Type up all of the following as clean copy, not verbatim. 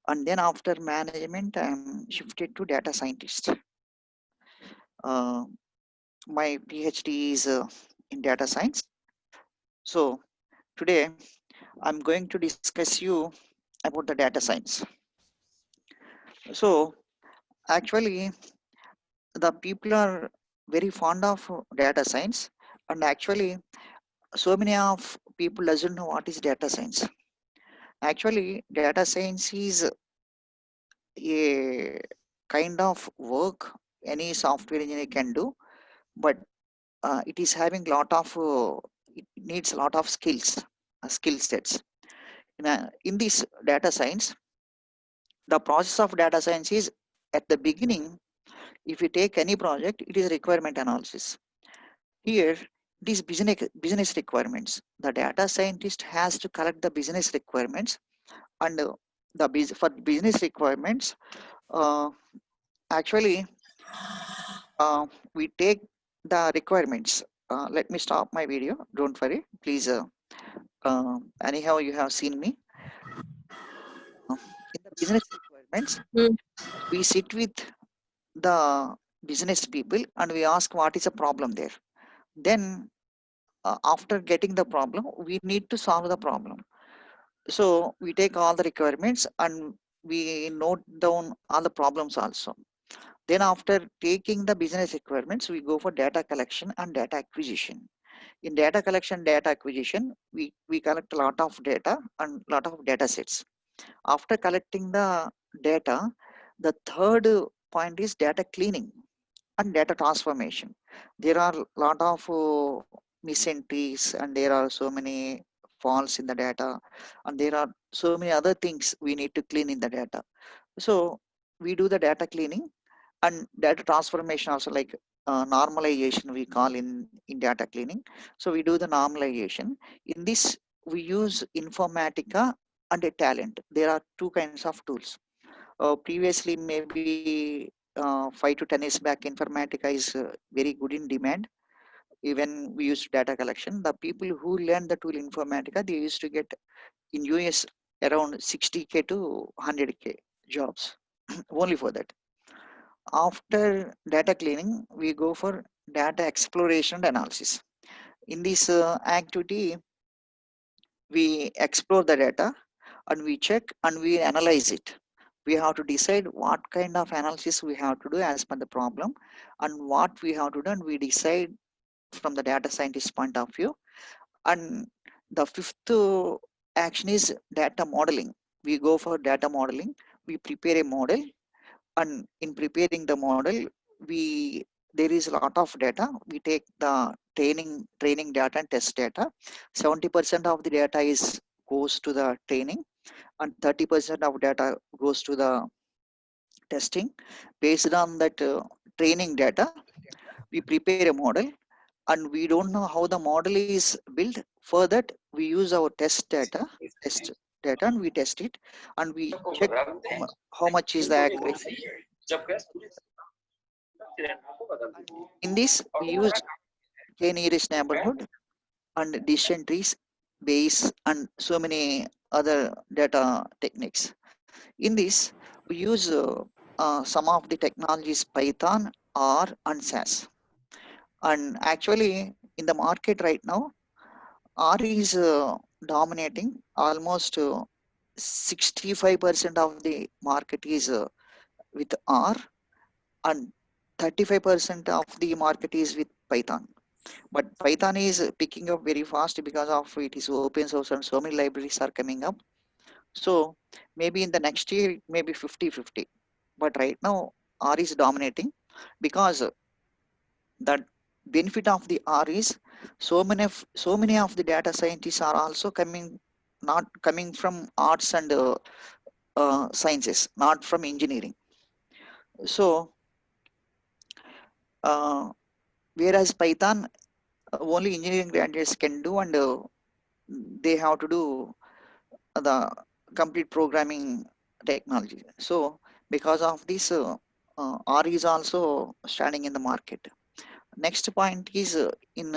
and then after management I'm shifted to data scientist. Uh, my PhD is in data science. So today I'm going to discuss you about the data science. So actually the people are very fond of data science, and actually so many of people doesn't know what is data science. Actually data science is a kind of work any software engineer can do, but it is having lot of it needs a lot of skill sets. In this data science, the process of data science is at the beginning. If you take any project, it is requirement analysis. Here, these business requirements. The data scientist has to collect the business requirements, and for business requirements, uh, actually, we take the requirements. Let me stop my video. Don't worry, please. Anyhow, you have seen me. In the business requirements, Mm. we sit with the business people and we ask what is the problem there. Then, after getting the problem, we need to solve the problem. So we take all the requirements and we note down all the problems also. Then after taking the business requirements, we go for data collection and data acquisition. In data collection, data acquisition, we collect a lot of data and lot of data sets. After collecting the data, the third point is data cleaning and data transformation. There are a lot of misentries and there are so many faults in the data, and there are so many other things we need to clean in the data. So we do the data cleaning and data transformation also, like normalization we call in data cleaning. So we do the normalization. In this we use informatica and a talent. There are two kinds of tools. Previously maybe 5 to 10 years back, informatica is very good in demand. Even we used data collection, the people who learn the tool informatica, they used to get in US around 60K to 100K jobs only for that. After data cleaning, we go for data exploration and analysis. In this activity, we explore the data and we check and we analyze it. We have to decide what kind of analysis we have to do as per the problem and what we have to do, and we decide from the data scientist point of view. And the fifth action is data modeling. We go for data modeling. We prepare a model, and in preparing the model, we there is a lot of data. We take the training data and test data. 70% of the data is goes to the training, and 30% of data goes to the testing. Based on that training data, we prepare a model, and we don't know how the model is built. For that, we use our test data, and we test it, and we check how much is the accuracy. And in this, we use k-nearest neighborhood and decision trees, base, and so many other data techniques. In this, we use some of the technologies Python, R, and SAS. And actually, in the market right now, R is dominating. Almost 65% of the market is with R, and 35% of the market is with Python. But Python is picking up very fast because of it is open source and so many libraries are coming up. So maybe in the next year, it may be 50-50. But right now, R is dominating because the benefit of the R is so many of the data scientists are also coming, not coming from arts and sciences, not from engineering. So uh, whereas Python, only engineering graduates can do, and they have to do the complete programming technology. So because of this, R is also standing in the market. Next point is in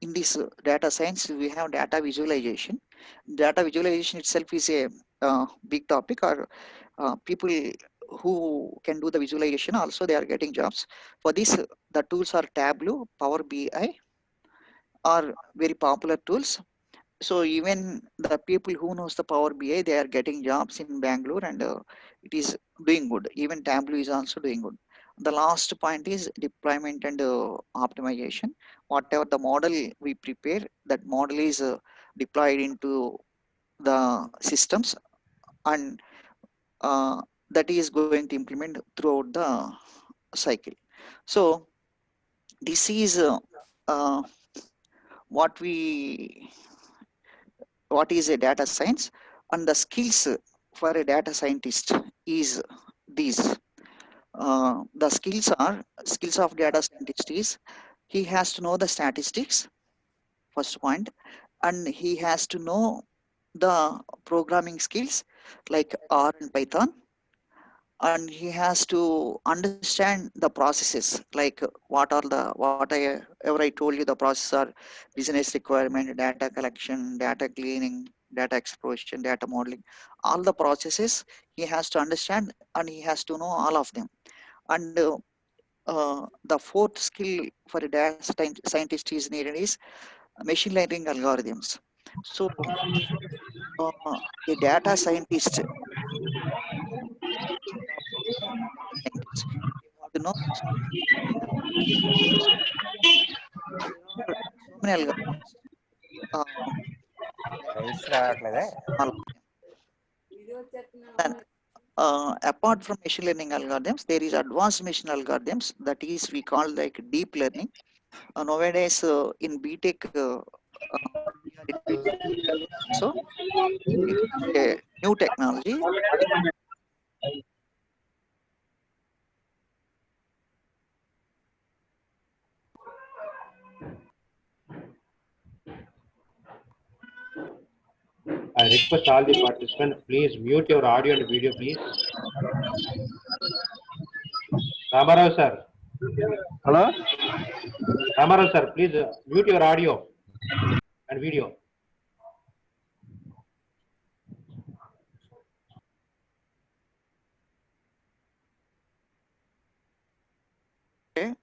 in this data science, we have data visualization. Data visualization itself is a big topic, or people who can do the visualization also they are getting jobs. For this, the tools are Tableau, Power BI are very popular tools. So even the people who knows the Power BI, they are getting jobs in Bangalore, and it is doing good. Even Tableau is also doing good. The last point is deployment and optimization. Whatever the model we prepare, that model is deployed into the systems, and that is going to implement throughout the cycle. So this is uh, what we what is a data science, and the skills for a data scientist is these. The skills are skills of data scientist is he has to know the statistics, first point, and he has to know the programming skills like R and Python, and he has to understand the processes like what I ever I told you, the process are business requirement, data collection, data cleaning, data exploration, data modeling, all the processes he has to understand, and he has to know all of them. And the fourth skill for a data scientist is needed is machine learning algorithms. So a data scientist, job for data scientists, you have to know machine learning algorithms. There are so many algorithms. Um, let me rights mention రావట్లేదే. all of them. Then, apart from machine learning algorithms, there is advanced machine algorithms. That is, we call like deep learning. Nowadays, in BTech, we are introducing deep learning also. It is a new technology. I request all the participants, please mute your audio and video, please. Ramarao sir. Hello? Ramarao sir, please mute your audio and video. Okay,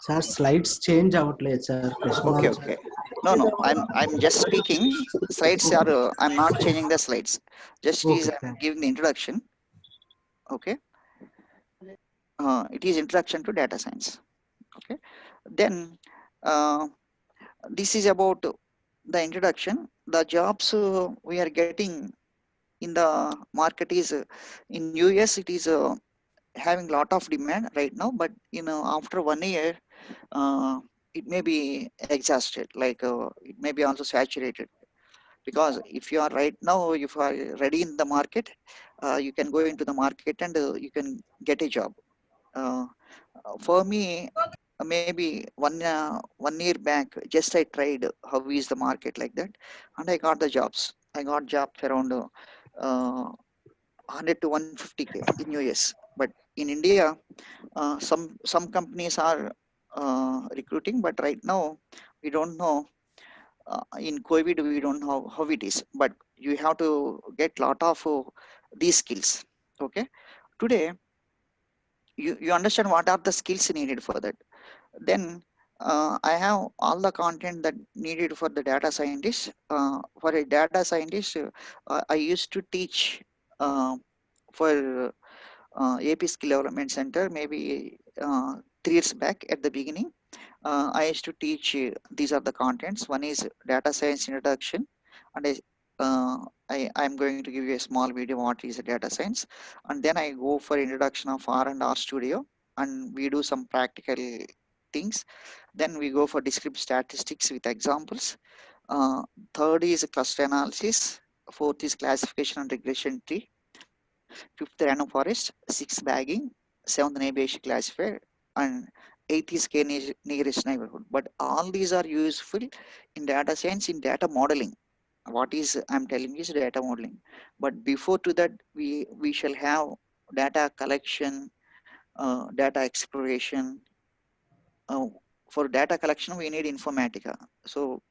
Sir, slides change outlet, sir. Krishna okay, Mohan, sir. okay. No, no, I'm just speaking. Slides are I'm not changing the slides. Just is Okay, I'm thank giving the introduction. Okay, it is introduction to data science. Okay, then this is about the introduction. The jobs we are getting in the market is in US. It is having lot of demand right now, but after 1 year, uh, it may be exhausted. Like it may be also saturated, because if you are right now, if you are ready in the market, you can go into the market and you can get a job. Uh, for me, maybe 1 year back, just I tried how is the market like that, and I got the jobs. I got jobs around 100 to 150K in US. But in India, some companies are recruiting, but right now we don't know. In COVID, we don't know how it is, but you have to get lot of these skills. Okay, today you understand what are the skills needed for that. Then I have all the content that needed for the data scientist. For a data scientist, I used to teach for AP Skill Development Center maybe 3 years back at the beginning. I used to teach these are the contents. One is data science introduction, and I'm going to give you a small video what is data science, and then I go for introduction of R and R Studio, and we do some practical things. Then we go for descriptive statistics with examples. Uh, Third is cluster analysis. Fourth is classification and regression tree. Fifth, random forest. Sixth, bagging. Seventh, neighborhood classifier. And eighth is nearest neighborhood. But all these are useful in data science, in data modeling. What is I'm telling is data modeling. But before to that, we shall have data collection, data exploration, uh, for data collection we need informatica. So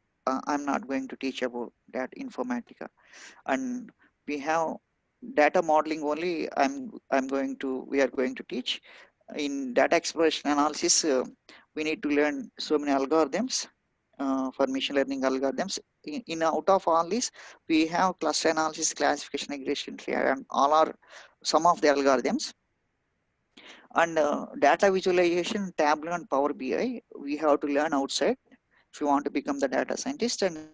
I'm not going to teach about that informatica. And we have data modeling only. I'm going to we are going to teach. In data expression analysis, we need to learn so many algorithms for machine learning algorithms. In out of all these, we have cluster analysis, classification, regression tree, and all are some of the algorithms. And data visualization, Tableau and Power BI, we have to learn outside if you want to become the data scientist. And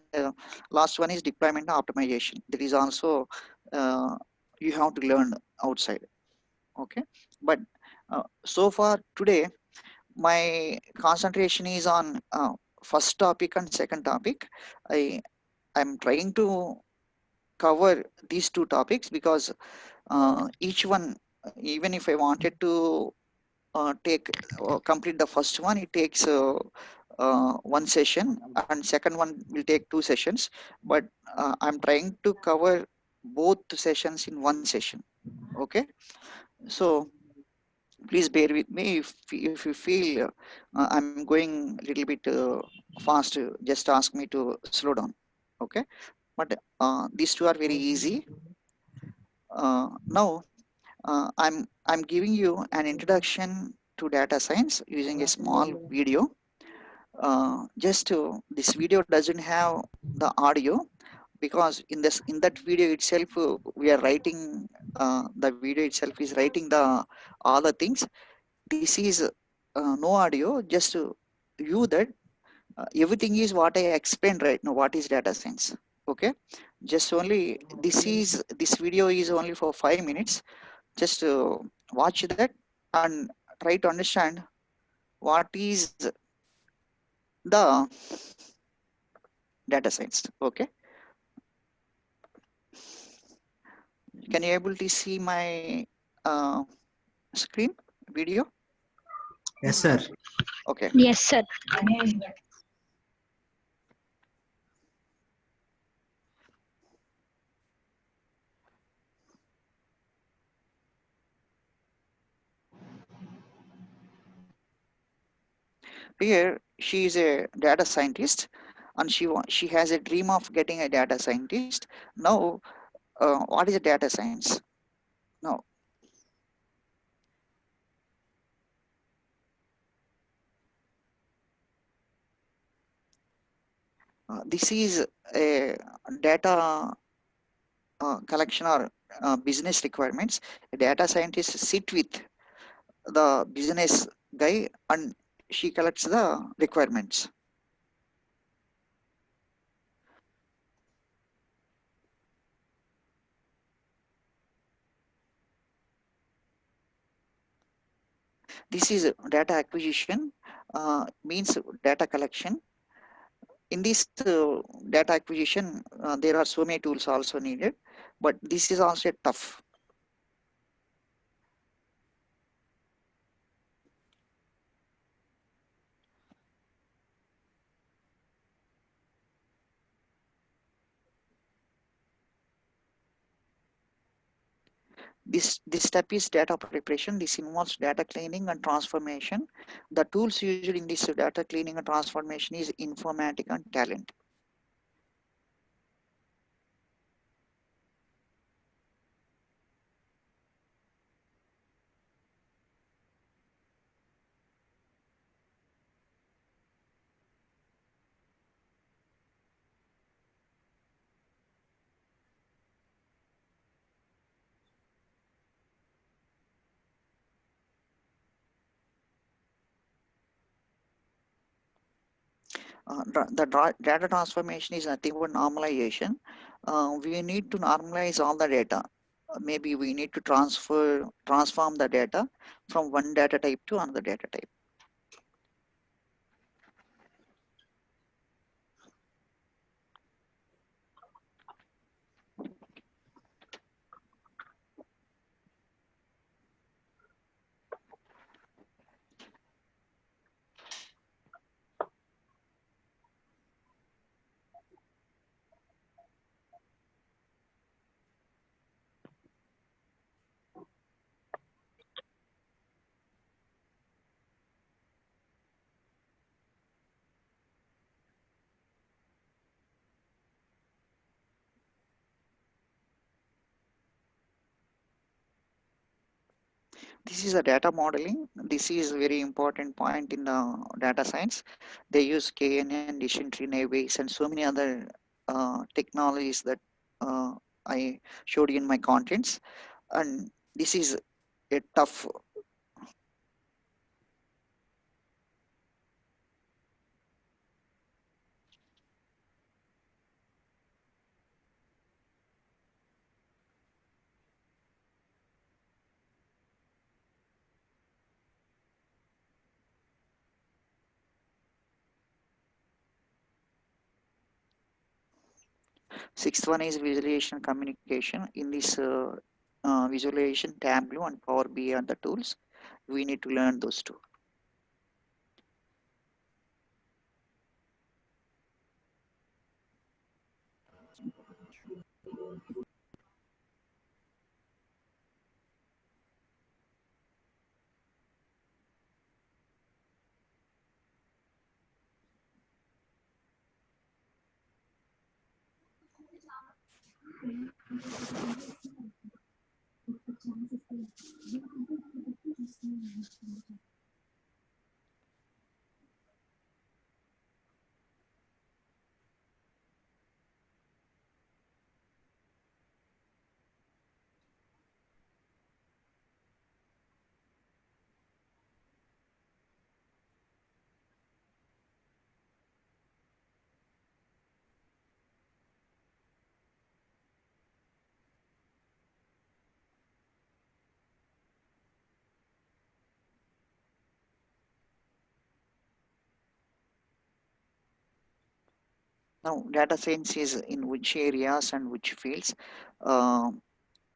last one is deployment optimization. That is also uh, you have to learn outside. Okay, but so far today, my concentration is on first topic and second topic. I'm trying to cover these two topics because each one, even if I wanted to take complete the first one, it takes one session, and second one will take 2 sessions. But I'm trying to cover both sessions in one session. Okay, so please bear with me if you feel I'm going a little bit fast. Just ask me to slow down. Okay, but these two are very easy. Now I'm giving you an introduction to data science using a small video. Just this video doesn't have the audio because in that video itself we are writing the video itself is writing the all the things. This is no audio, just you that everything is what I explained right now. What is data science? Okay, just only this video is only for 5 minutes. Just watch that and try to understand what is the data science. Okay, can you able to see my screen video? Yes, sir. Okay, Yes, sir. here she is a data scientist and she has a dream of getting a data scientist. Now what is a data science? Now this is a data collection or business requirements. A data scientist sit with the business guy and she collects the requirements. This is data acquisition, means data collection. In this data acquisition, there are so many tools also needed, but this is also tough. This step is data preparation. This involves data cleaning and transformation. The tools used in this data cleaning and transformation is informatica and talent. Data transformation is nothing but normalization. We need to normalize all the data. Maybe we need to transform the data from one data type to another data type. This is a data modeling. This is a very important point in the data science. They use KNN, decision tree naive and so many other technologies that uh, I showed you in my contents. And this is a tough. 6th one is visualization communication. In this visualization, Tableau and Power BI are the tools. We need to learn those two. Now, data science is in which areas and which fields. Uh,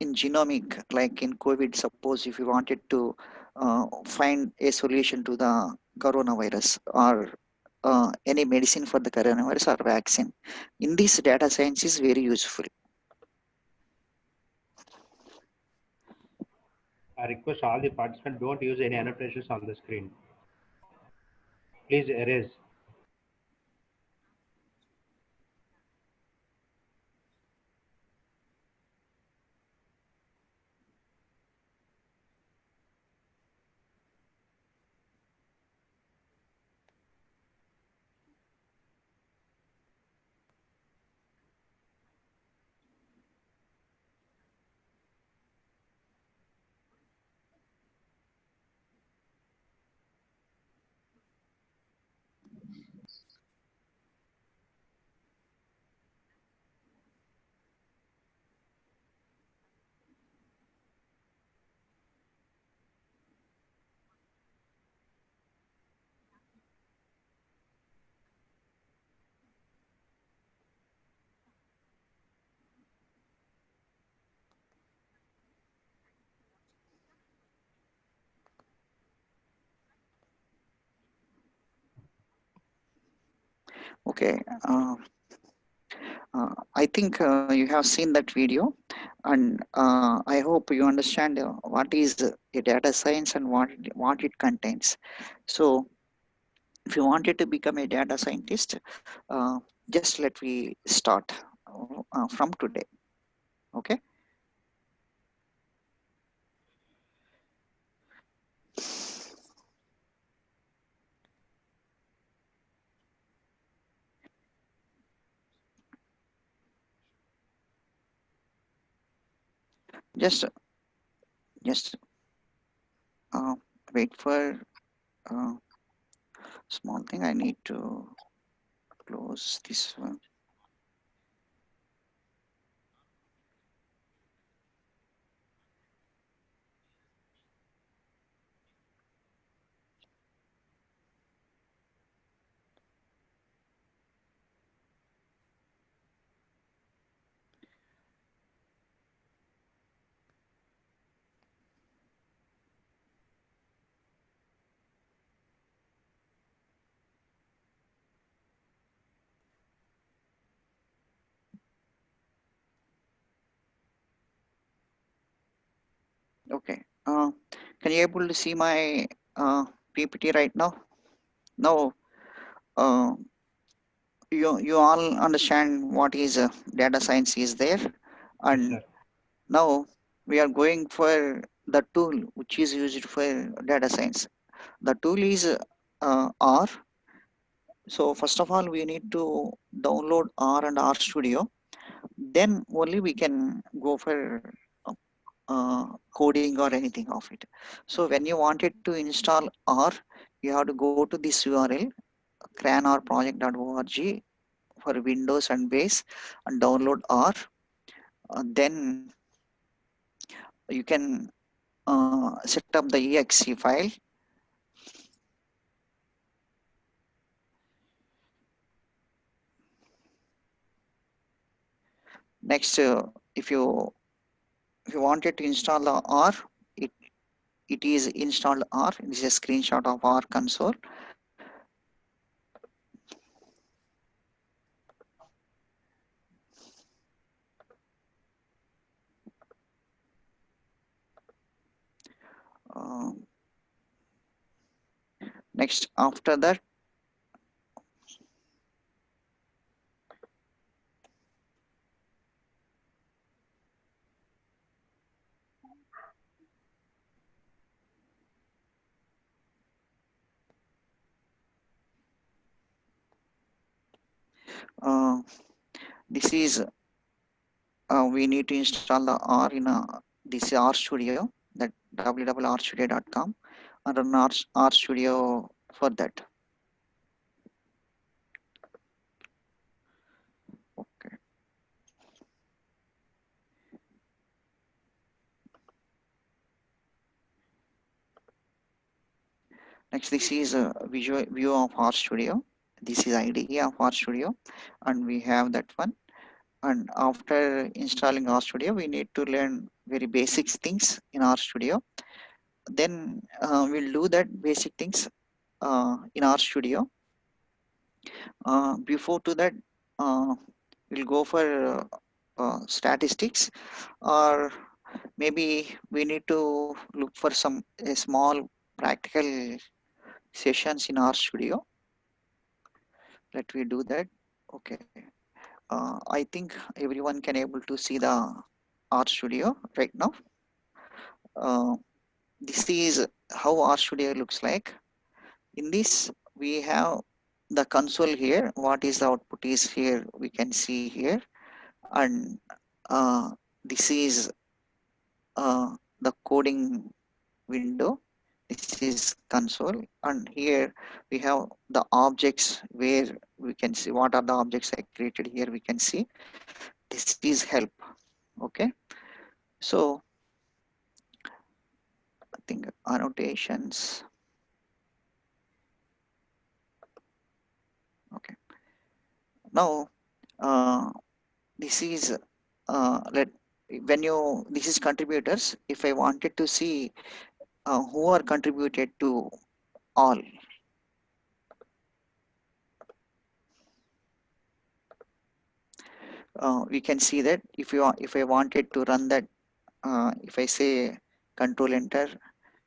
in genomic, like in COVID, suppose if you wanted to find a solution to the coronavirus or any medicine for the coronavirus or vaccine, in this data science is very useful. I request all the participants don't use any annotations on the screen. Please erase. Okay. I think you have seen that video, and I hope you understand what is a data science and what it contains. So, if you wanted to become a data scientist, uh, just let me start from today. Okay. Just just uh, wait for uh, small thing. I need to close this one. Okay. Can you able to see my PPT right now? No. Uh, you all understand what is data science is there, Yes, and sir. now we are going for the tool which is used for data science. The tool is R. So first of all, we need to download R and R Studio. Then only we can go for coding or anything of it. So when you wanted to install R, you have to go to this URL cranrproject.org for Windows and base and download R. Then you can set up the exe file. Next, if you wanted to install the R, it it is installed R. This is a screenshot of R console. Uh, Next, after that, uh, this is we need to install the R in this R Studio, that www.rstudio.com, and run R Studio for that. Okay. Next, this is a visual view of R Studio. This is IDE of R Studio, and we have that one. And after installing R Studio, we need to learn very basic things in R Studio. Then we'll do that basic things in R Studio. Before to that, uh, we'll go for statistics, or maybe we need to look for some a small practical sessions in R Studio. Let me do that. Okay. I think everyone can able to see the R Studio right now. Uh, this is how R Studio looks like. In this, we have the console here. What is the output is here? We can see here, and uh, this is the coding window. This is console, and here we have the objects where we can see what are the objects I created here. We can see this is help. Okay, so I think annotations. Okay, now this is let when you this is contributors. If I wanted to see who are contributed to all, we can see that if I wanted to run that, if I say control enter,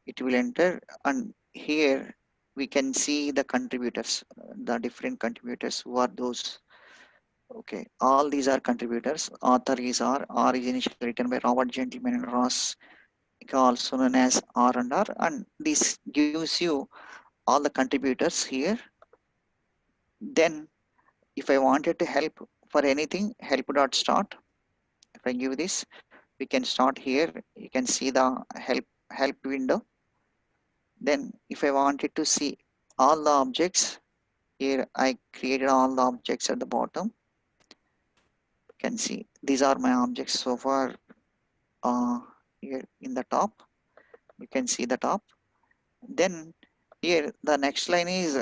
it will enter, and here we can see the contributors, the different contributors. Who are those? Okay, all these are contributors. Author is R. R is initially written by Robert Gentleman and Ross, also known as R and R, and this gives you all the contributors here. Then if I wanted to help for anything, help.start. If I give this, we can start here. You can see the help window. Then if I wanted to see all the objects, here I created all the objects at the bottom. You can see these are my objects so far. Here in the top, you can see the top. Then here the next line is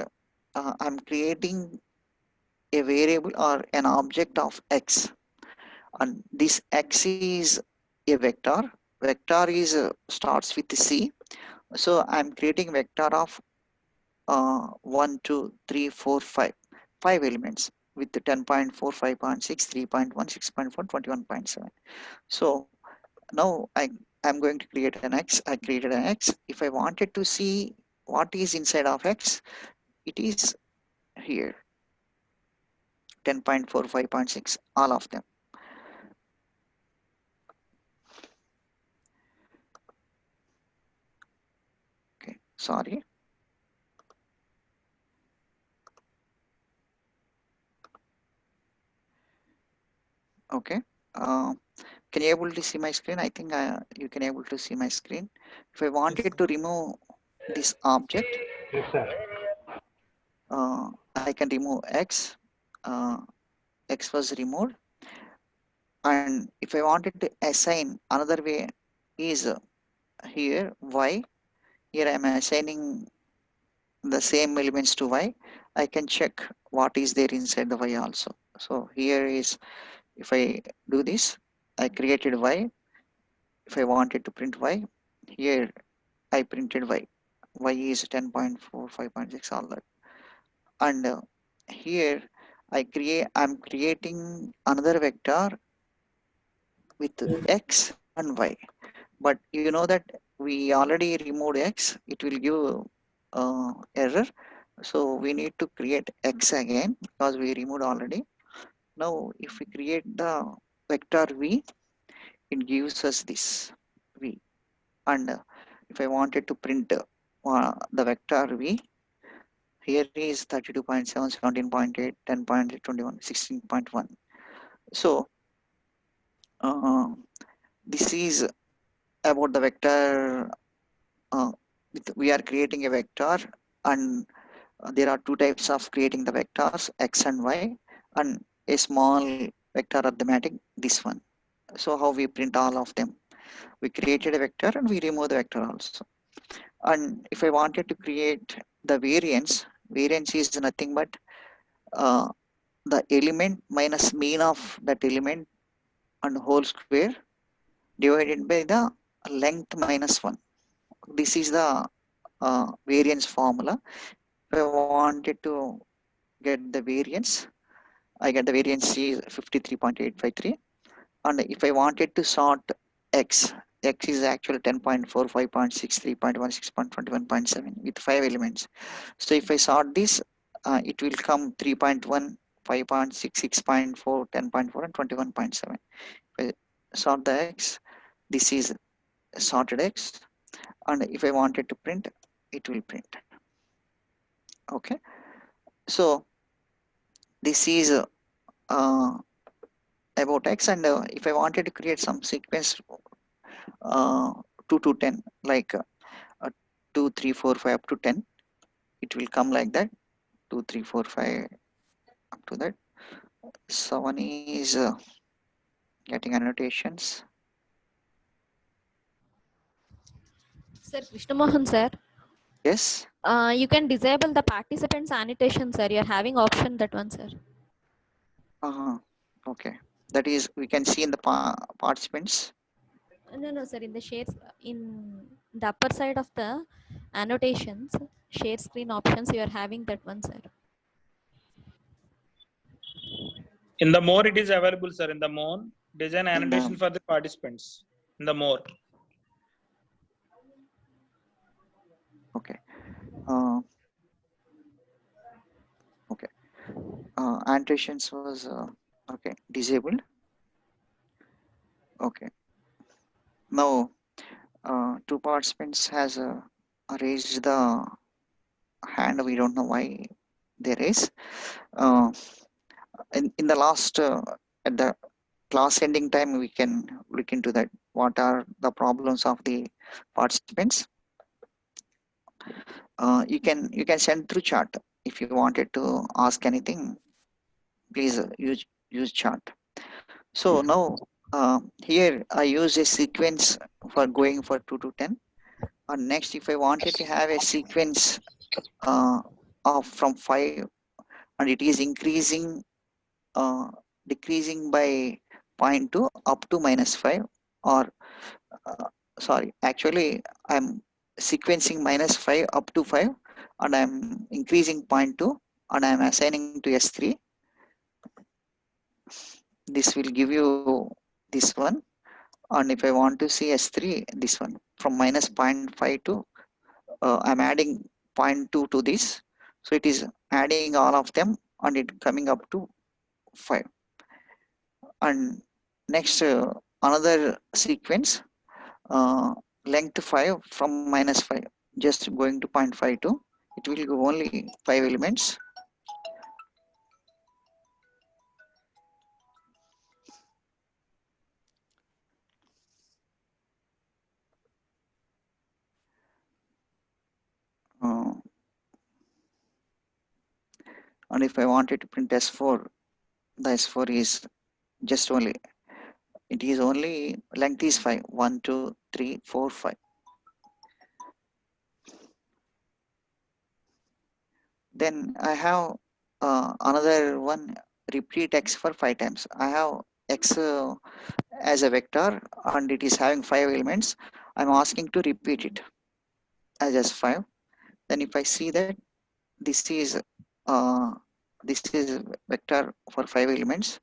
I'm creating a variable or an object of x, and this x is a vector. Vector is starts with C, so I'm creating vector of 1 2 3 4 5 5 elements with the 10.4 5.6 3.1 6.4 21.7. So now I'm going to create an x. I created an x. If I wanted to see what is inside of x, it is here 10.4 5.6, all of them. Sorry. Okay. Can you able to see my screen? I think you can able to see my screen. If I wanted to remove this object, Yes, sir. I can remove X. X was removed. And if I wanted to assign another way is here Y. Here I am assigning the same elements to Y. I can check what is there inside the Y also. So here is, if I do this, I created Y. If I wanted to print Y, here I printed Y. Y is 10.4, 5.6, all that. And here I'm creating another vector with X and Y. But you know that we already removed X, it will give error. So we need to create X again because we removed already. Now if we create the vector V, it gives us this V. And if I wanted to print the vector V, here is 32.7, 17.8, 10.8, 21, 16.1. So uh, this is about the vector. uh, we are creating a vector, and there are two types of creating the vectors, X and Y, and a small vector arithmetic, this one. So how we print all of them? We created a vector and we remove the vector also. And if I wanted to create the variance is nothing but uh, the element minus mean of that element and whole square divided by the length minus 1. This is the variance formula. If I wanted to get the variance, I get the variance is 53.853. And if I wanted to sort X, X is actually 10.4, 5.6, 3.1, 6.21.7 with 5 elements. So if I sort this, it will come 3.1, 5.6, 6.4, 10.4, and 21.7. If I sort the X, this is sorted X. And if I wanted to print, it will print. Okay. So this is about X. And if I wanted to create some sequence 2 to 10, like 2, 3, 4, 5 up to 10, it will come like that. 2, 3, 4, 5 up to that. 7 is getting annotations. Sir, Krishna Mohan, sir. Yes. You can disable the participants annotation, sir. You're having option that one, sir. Okay. That is, we can see in the participants. No, sir. In the shares, in the upper side of the annotations, share screen options, you are having that one, sir. In the more it is available, sir. In the more, design In annotation the, for the participants. In the more. okay. Okay. Annotations was okay, disabled. Okay. Now, two participants has raised the hand. We don't know why there is. Uh, in the last at the class ending time, we can look into that. What are the problems of the participants? You can send through chat if you wanted to ask anything. Please use chat. So now here I use a sequence for going for 2 to 10. And next, if I wanted to have a sequence of from 5, and it is increasing, decreasing by zero point 0.2 up to -5, or uh, sorry, actually I'm sequencing -5 up to 5, and I'm increasing 0.2, and I'm assigning to S3. This will give you this one. And if I want to see S3, this one from minus 0.5 to I'm adding 0.2 to this. So it is adding all of them and it coming up to 5. And next, another sequence, length 5 from -5. just going to 0.52. It will give only 5 elements. Uh, and if I wanted to print S4, the S4 is just only, it is only length is 5. 1, 2, 3, 4, 5. Then I have another one, repeat X for 5 times. I have X as a vector and it is having 5 elements. I'm asking to repeat it as S5. Then if I see that this is uh, this is vector for 5 elements,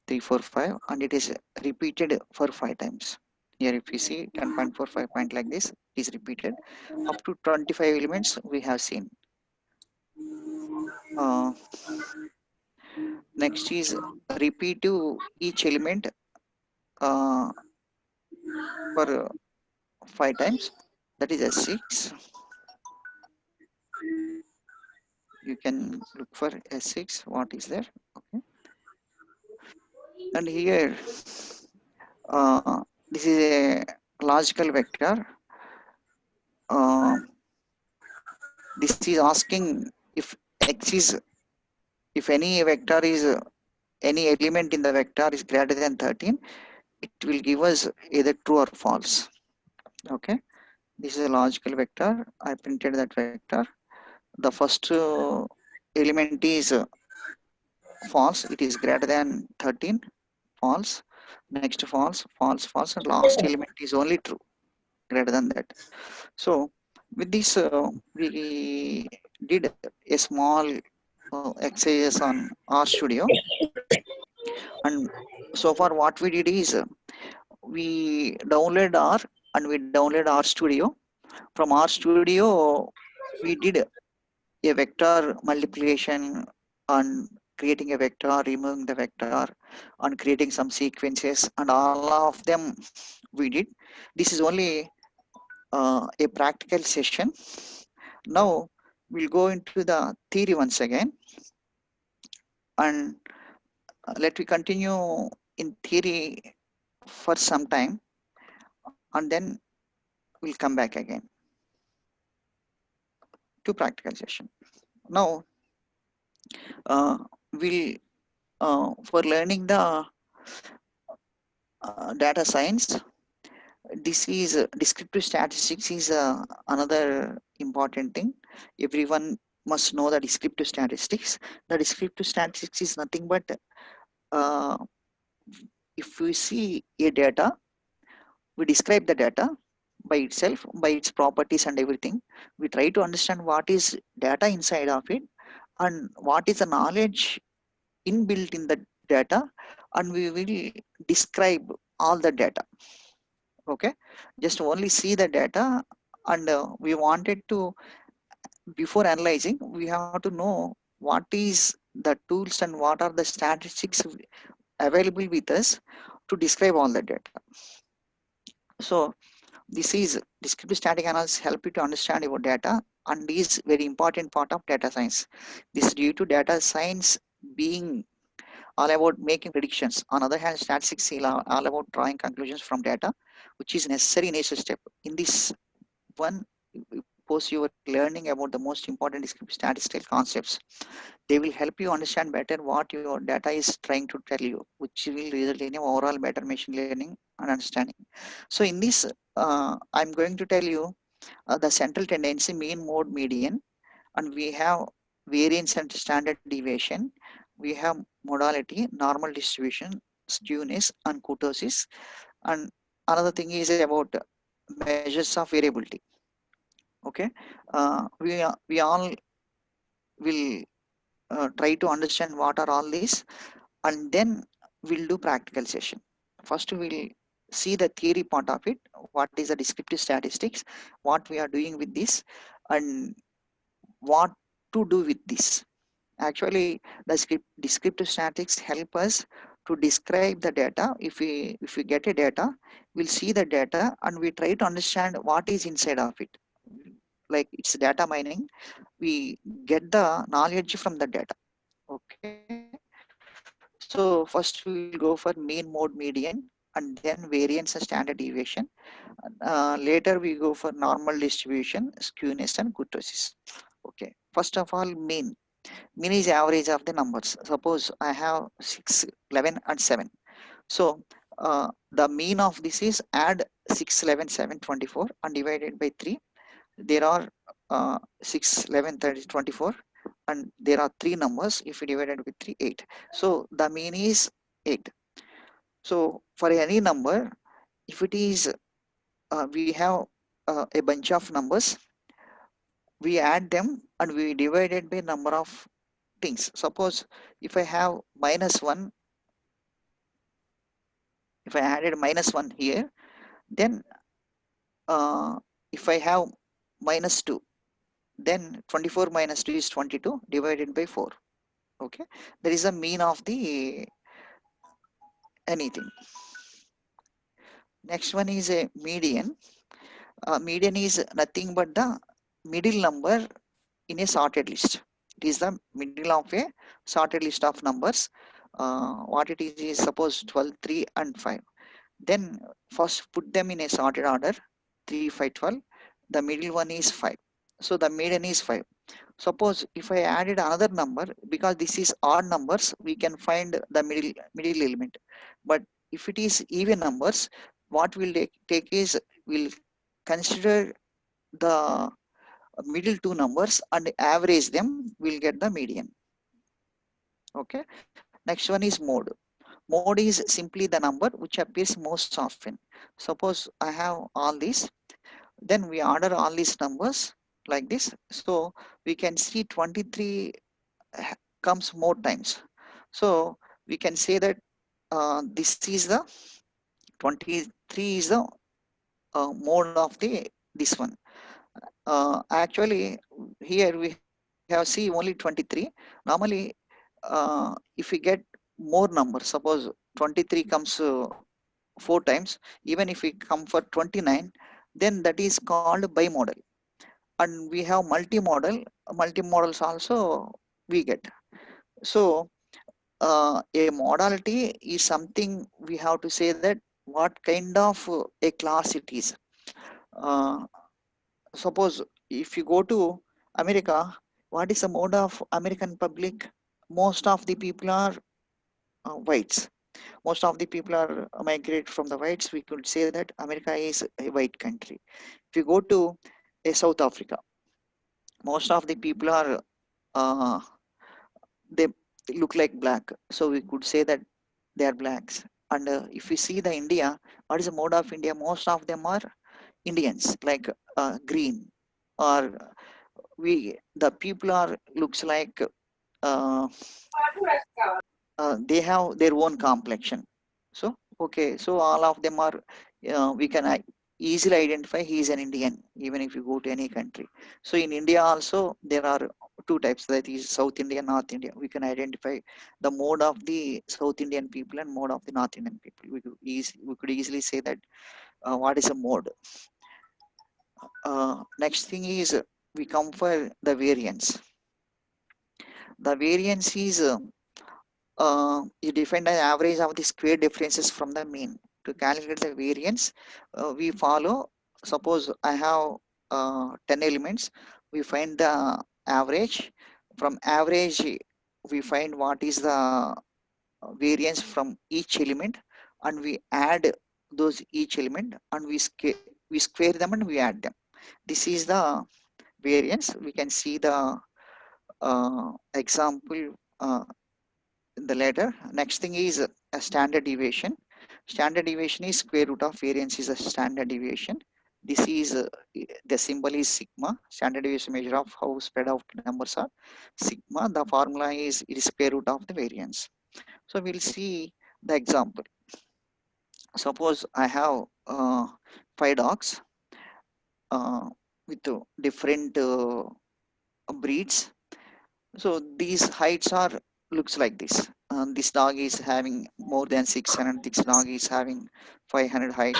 3, 4, 5, and it is repeated for 5 times. Here if you see 10.45 point like this is repeated up to 25 elements we have seen. Uh, next is repeat to each element for 5 times, that is S6. You can look for S6 what is there. Okay, and here this is a logical vector. This is asking if X is, if any vector is any element in the vector is greater than 13, it will give us either true or false. Okay, this is a logical vector. I printed that vector. The first element is false, it is greater than 13, false. Next false, false, false, and last element is only true, greater than that. So with this we did a small exercise on RStudio, and so far what we did is we download R and we download RStudio. From RStudio we did a vector multiplication on creating a vector, removing the vector, on creating some sequences, and all of them we did. This is only a practical session. Now we'll go into the theory once again, and let me continue in theory for some time, and then we'll come back again to practical session. Now we'll for learning the data science, this is descriptive statistics is another important thing. Everyone must know the descriptive statistics. The descriptive statistics is nothing but uh, if we see a data, we describe the data by itself, by its properties and everything. We try to understand what is data inside of it and what is the knowledge inbuilt in the data, and we will describe all the data. Okay, just only see the data, and we wanted to, before analyzing, we have to know what is the tools and what are the statistics available with us to describe all the data. So this is descriptive static analysis help you to understand your data and is very important part of data science. This is due to data science being all about making predictions. On other hand, statistics is all about drawing conclusions from data, which is necessary initial step. In this one, post you are learning about the most important descriptive statistical concepts. They will help you understand better what your data is trying to tell you, which will result in overall better machine learning and understanding. So in this, I'm going to tell you the central tendency, mean, mode, median, and we have variance and standard deviation. We have modality, normal distribution, skewness, and kurtosis. And another thing is about measures of variability. Okay, we all will try to understand what are all these, and then we'll do practical session. First we'll see the theory part of it, what is the descriptive statistics, what we are doing with this, and what to do with this. Actually the descriptive statistics help us to describe the data. If we get a data, we'll see the data and we try to understand what is inside of it. like it's data mining. We get the knowledge from the data. Okay, so first we will go for mean, mode, median, and then variance and standard deviation. Later we go for normal distribution, skewness, and kurtosis. Okay, first of all, mean is average of the numbers. Suppose I have 6, 11, and 7. So the mean of this is add 6, 11, 7, 24 and divided by 3. There are 6, 11, 30, 24, and there are three numbers. If we divided with 3, 8. So the mean is 8. So for any number, if it is we have a bunch of numbers, we add them and we divide it by number of things. Suppose if I have -1, if I added -1 here, then if I have -2, then 24 minus 2 is 22 divided by 4. Okay, there is a mean of the anything. Next one is a median. Median is nothing but the middle number in a sorted list. It is the middle of a sorted list of numbers. What it is suppose 12, 3, and 5. Then first put them in a sorted order, 3, 5, 12. The middle one is 5. So the median is 5. Suppose if I added another number, because this is odd numbers, we can find the middle element. But if it is even numbers, what we'll take is we'll consider the middle two numbers and average them, we'll get the median. Okay, next one is mode. Mode is simply the number which appears most often. Suppose I have all these, then we order all these numbers like this. So we can see 23 comes more times. So we can say that this is the 23 is the mode of the this one. Actually, here we have see only 23. Normally, if we get more numbers, suppose 23 comes 4 times, even if we come for 29, then that is called bimodal. And we have multimodals also we get. So a modality is something we have to say that what kind of a class it is. Uh, Suppose if you go to America, what is the mode of American public? Most of the people are whites. Most of the people are migrated from the whites. We could say that America is a white country. If you go to a South Africa, most of the people are uh, they look like black. So we could say that they are blacks. And if we see the India, what is the mode of India? Most of them are Indians, like green, or we the people are looks like uh, they have their own complexion. So okay, so all of them are we can easily identify he is an Indian even if you go to any country. So in India also there are two types, that is South Indian, North India. We can identify the mode of the South Indian people and mode of the North Indian people. We could easily say that what is a mode. Next thing is we come for the variance. The variance is you define the average of the square differences from the mean. To calculate the variance, we follow, suppose I have 10 elements, we find the average. From average, we find what is the variance from each element, and we add those each element, and we square them and we add them. This is the variance. We can see the example in the letter. Next thing is a standard deviation. Standard deviation is square root of variance is a standard deviation. This is the symbol is sigma. Standard deviation measure of how spread out numbers are. Sigma. The formula is it is square root of the variance. So we'll see the example. Suppose I have 5 dogs with different breeds. So these heights are looks like this. This dog is having more than 600. This dog is having 500 height.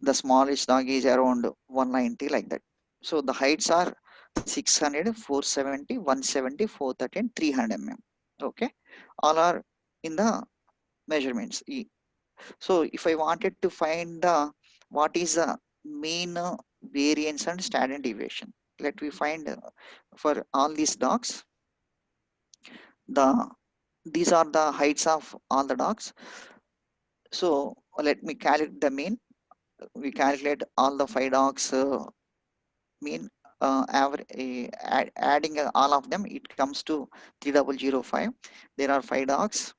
The smallest dog is around 190, like that. So the heights are 600, 470, 170, 430, and 300 mm. Okay, all are in the measurements. So if I wanted to find the what is the mean variance and standard deviation, let me find for all these dogs. The these are the heights of all the dogs. So let me calculate the mean. We calculate all the 5 dogs mean average, adding all of them, it comes to 3005. There are 5 dogs.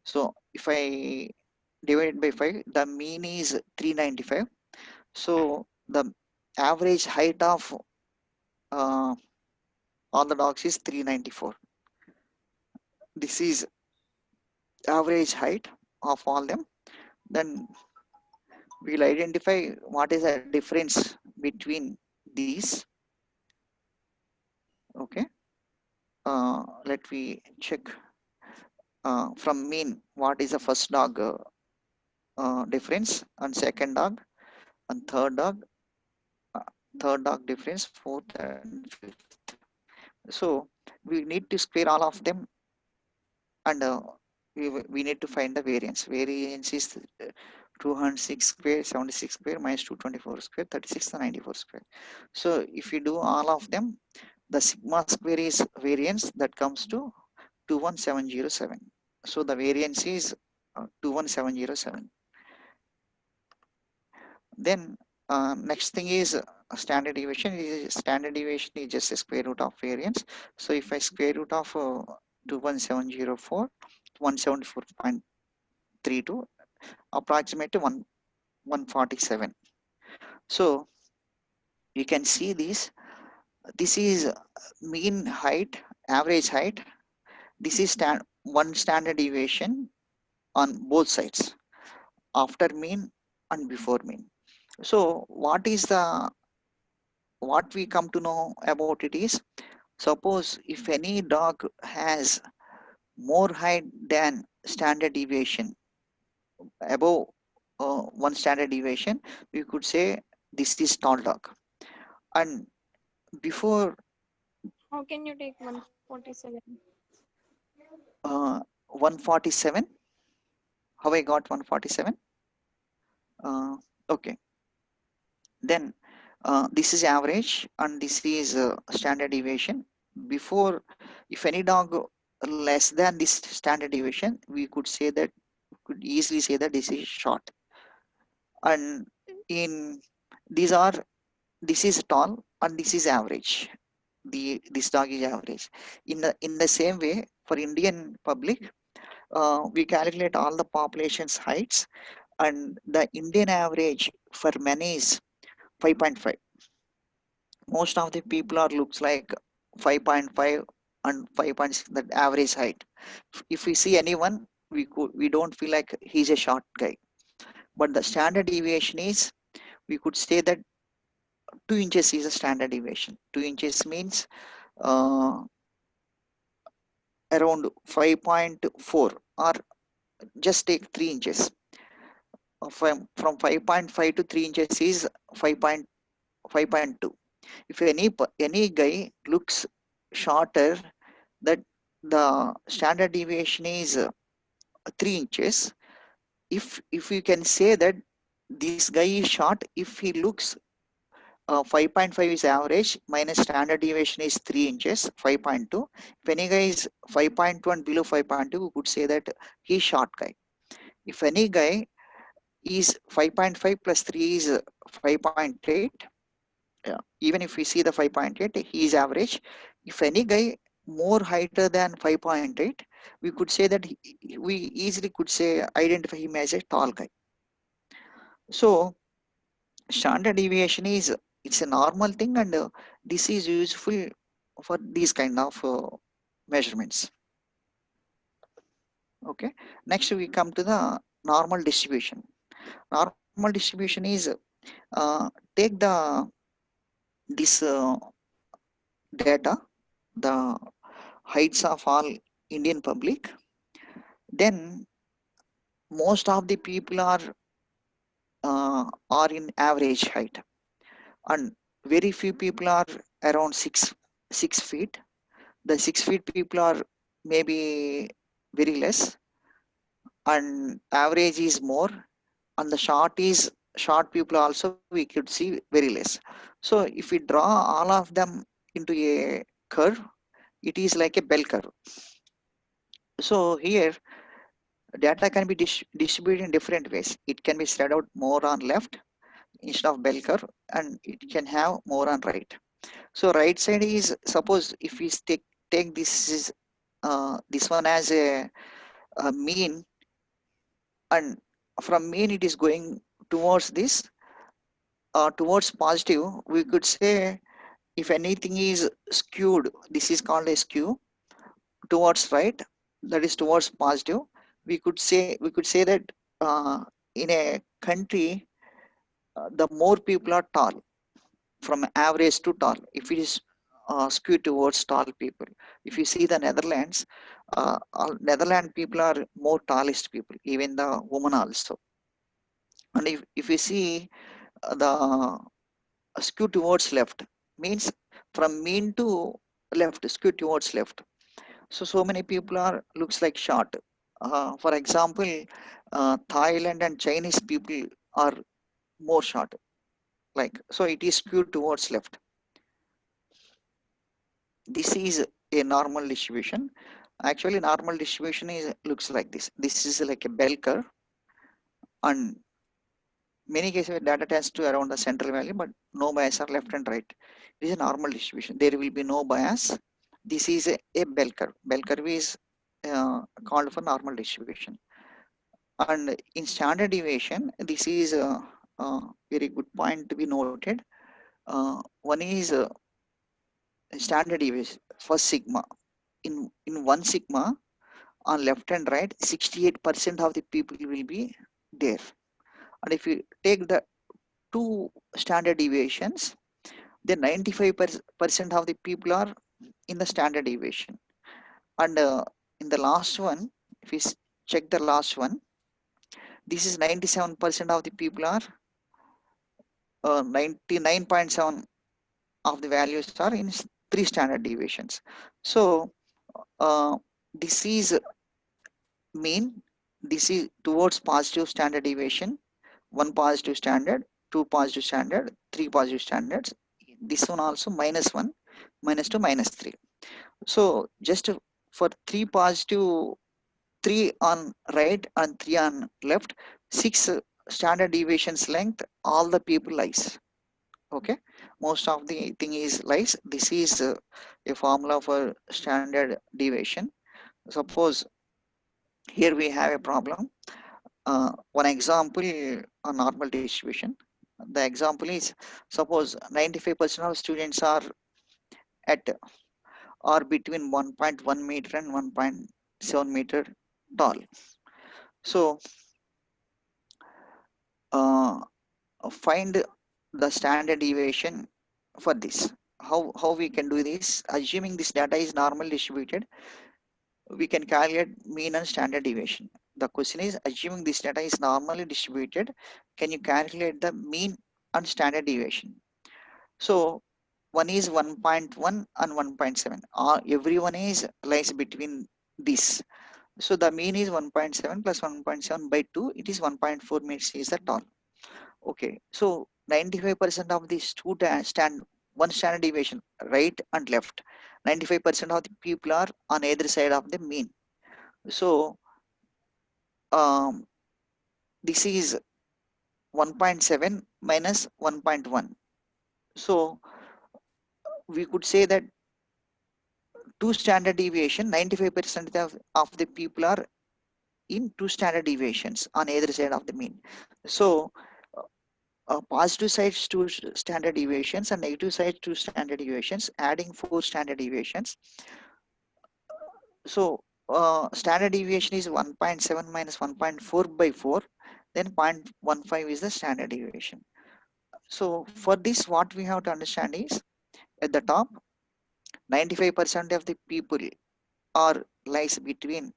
So if I divide by 5, the mean is 395. So the average height of uh, all the dogs is 394. This is average height of all them. Then we'll identify what is the difference between these. Okay. Let me check from mean what is the first dog difference, and second dog, and third dog difference, fourth and fifth. So we need to square all of them, and we need to find the variance. Variance is 206 square, 76 square minus 224 square, 36 and 94 square. So if you do all of them, the sigma square is variance that comes to 21707. So the variance is 21707. Then next thing is standard deviation. Standard deviation is just a square root of variance. So if I square root of 21704, 174.32, approximately 147. So you can see this. This is mean height, average height. This is one standard deviation on both sides, after mean and before mean. So what we come to know about it is, suppose if any dog has more height than standard deviation, above one standard deviation, we could say this is tall dog. And before How can you take 147? 147, how I got 147? Okay, then this is average and this is standard deviation. Before, if any dog less than this standard deviation, we could say that, could easily say that this is short. And in these are, this is tall and this is average. This dog is average. In the same way, for Indian public, we calculate all the population's heights, and the Indian average for men is 5.5. Most of the people are looks like 5.5 and 5.6, that average height. If we see anyone, we don't feel like he's a short guy. But the standard deviation is, we could say that 2 inches is a standard deviation. 2 inches means uh, around 5.4, or just take 3 inches. From 5.5 to 3 inches is 5.2. If any guy looks shorter, that the standard deviation is 3 inches. If you can say that this guy is short, if he looks 5.5 is average minus standard deviation is 3 inches, 5.2. If any guy is 5.2 and below 5.2, we could say that he's short guy. If any guy is 5.5 plus 3 is 5.8, yeah, even if we see the 5.8, he is average. If any guy more heighter than 5.8, we could say that we easily could say identify him as a tall guy. So standard deviation is, it's a normal thing, and this is useful for these kind of measurements. Okay, next we come to the normal distribution. Normal distribution is take the this data, the heights of all Indian public, then most of the people are in average height, and very few people are around 6 feet. The 6 feet people are maybe very less, and average is more, and the short people also we could see very less. So if we draw all of them into a curve, it is like a bell curve. So here data can be distributed in different ways. It can be spread out more on left instead of bell curve, and it can have more on right. So right side is, suppose if we take this is this one as a mean, and from mean it is going towards this towards positive. We could say if anything is skewed, this is called a skew towards right, that is towards positive. We could say that uh, in a country, the more people are tall, from average to tall, if it is skewed towards tall people. If you see the Netherlands, all Netherlands people are more tallest people, even the women also. And if you see the skew towards left, means from mean to left, skew towards left. So many people are looks like short. For example, Thailand and Chinese people are more short. Like, so it is skewed towards left. This is a normal distribution. Actually, normal distribution is looks like this. This is like a bell curve, and many cases data tends to around the central value, but no bias are left and right. It is a normal distribution. There will be no bias. This is a bell curve. Bell curve is called for normal distribution. And in standard deviation, this is a very good point to be noted. One is standard deviation for sigma. In one sigma, on left and right, 68% of the people will be there. And if you take the two standard deviations, then 95% of the people are in the standard deviation. And in the last one, if you check the last one, this is 97% of the people are 99.7 of the values are in three standard deviations. So uh, this is mean. This is towards positive standard deviation. One positive standard, two positive standard, three positive standards. This one also -1, -2, -3. So just for three positive, three on right and three on left, six standard deviations length, all the people lies. Okay, most of the thing is lies. This is a formula for standard deviation. Suppose here we have a problem. One example, a normal distribution. The example is, suppose 95% of students are at or between 1.1 meter and 1.7 meter tall. So uh, find the standard deviation for this. How we can do this? Assuming this data is normally distributed, we can calculate mean and standard deviation. The question is, assuming this data is normally distributed, can you calculate the mean and standard deviation? So one is 1.1 and 1.7. Everyone is lies between this. So the mean is 1.7 plus 1.7 by 2. It is 1.4 meters is the tall. Okay. So 95% of these two one standard deviation, right and left. 95% of the people are on either side of the mean. So um, this is 1.7 minus 1.1. So we could say that two standard deviation, 95% of the people are in two standard deviations on either side of the mean. So positive sides two standard deviations and negative sides two standard deviations, adding four standard deviations. So standard deviation is 1.7 minus 1.4 by 4, then 0.15 is the standard deviation. So for this, what we have to understand is, at the top, 95% of the people are lies between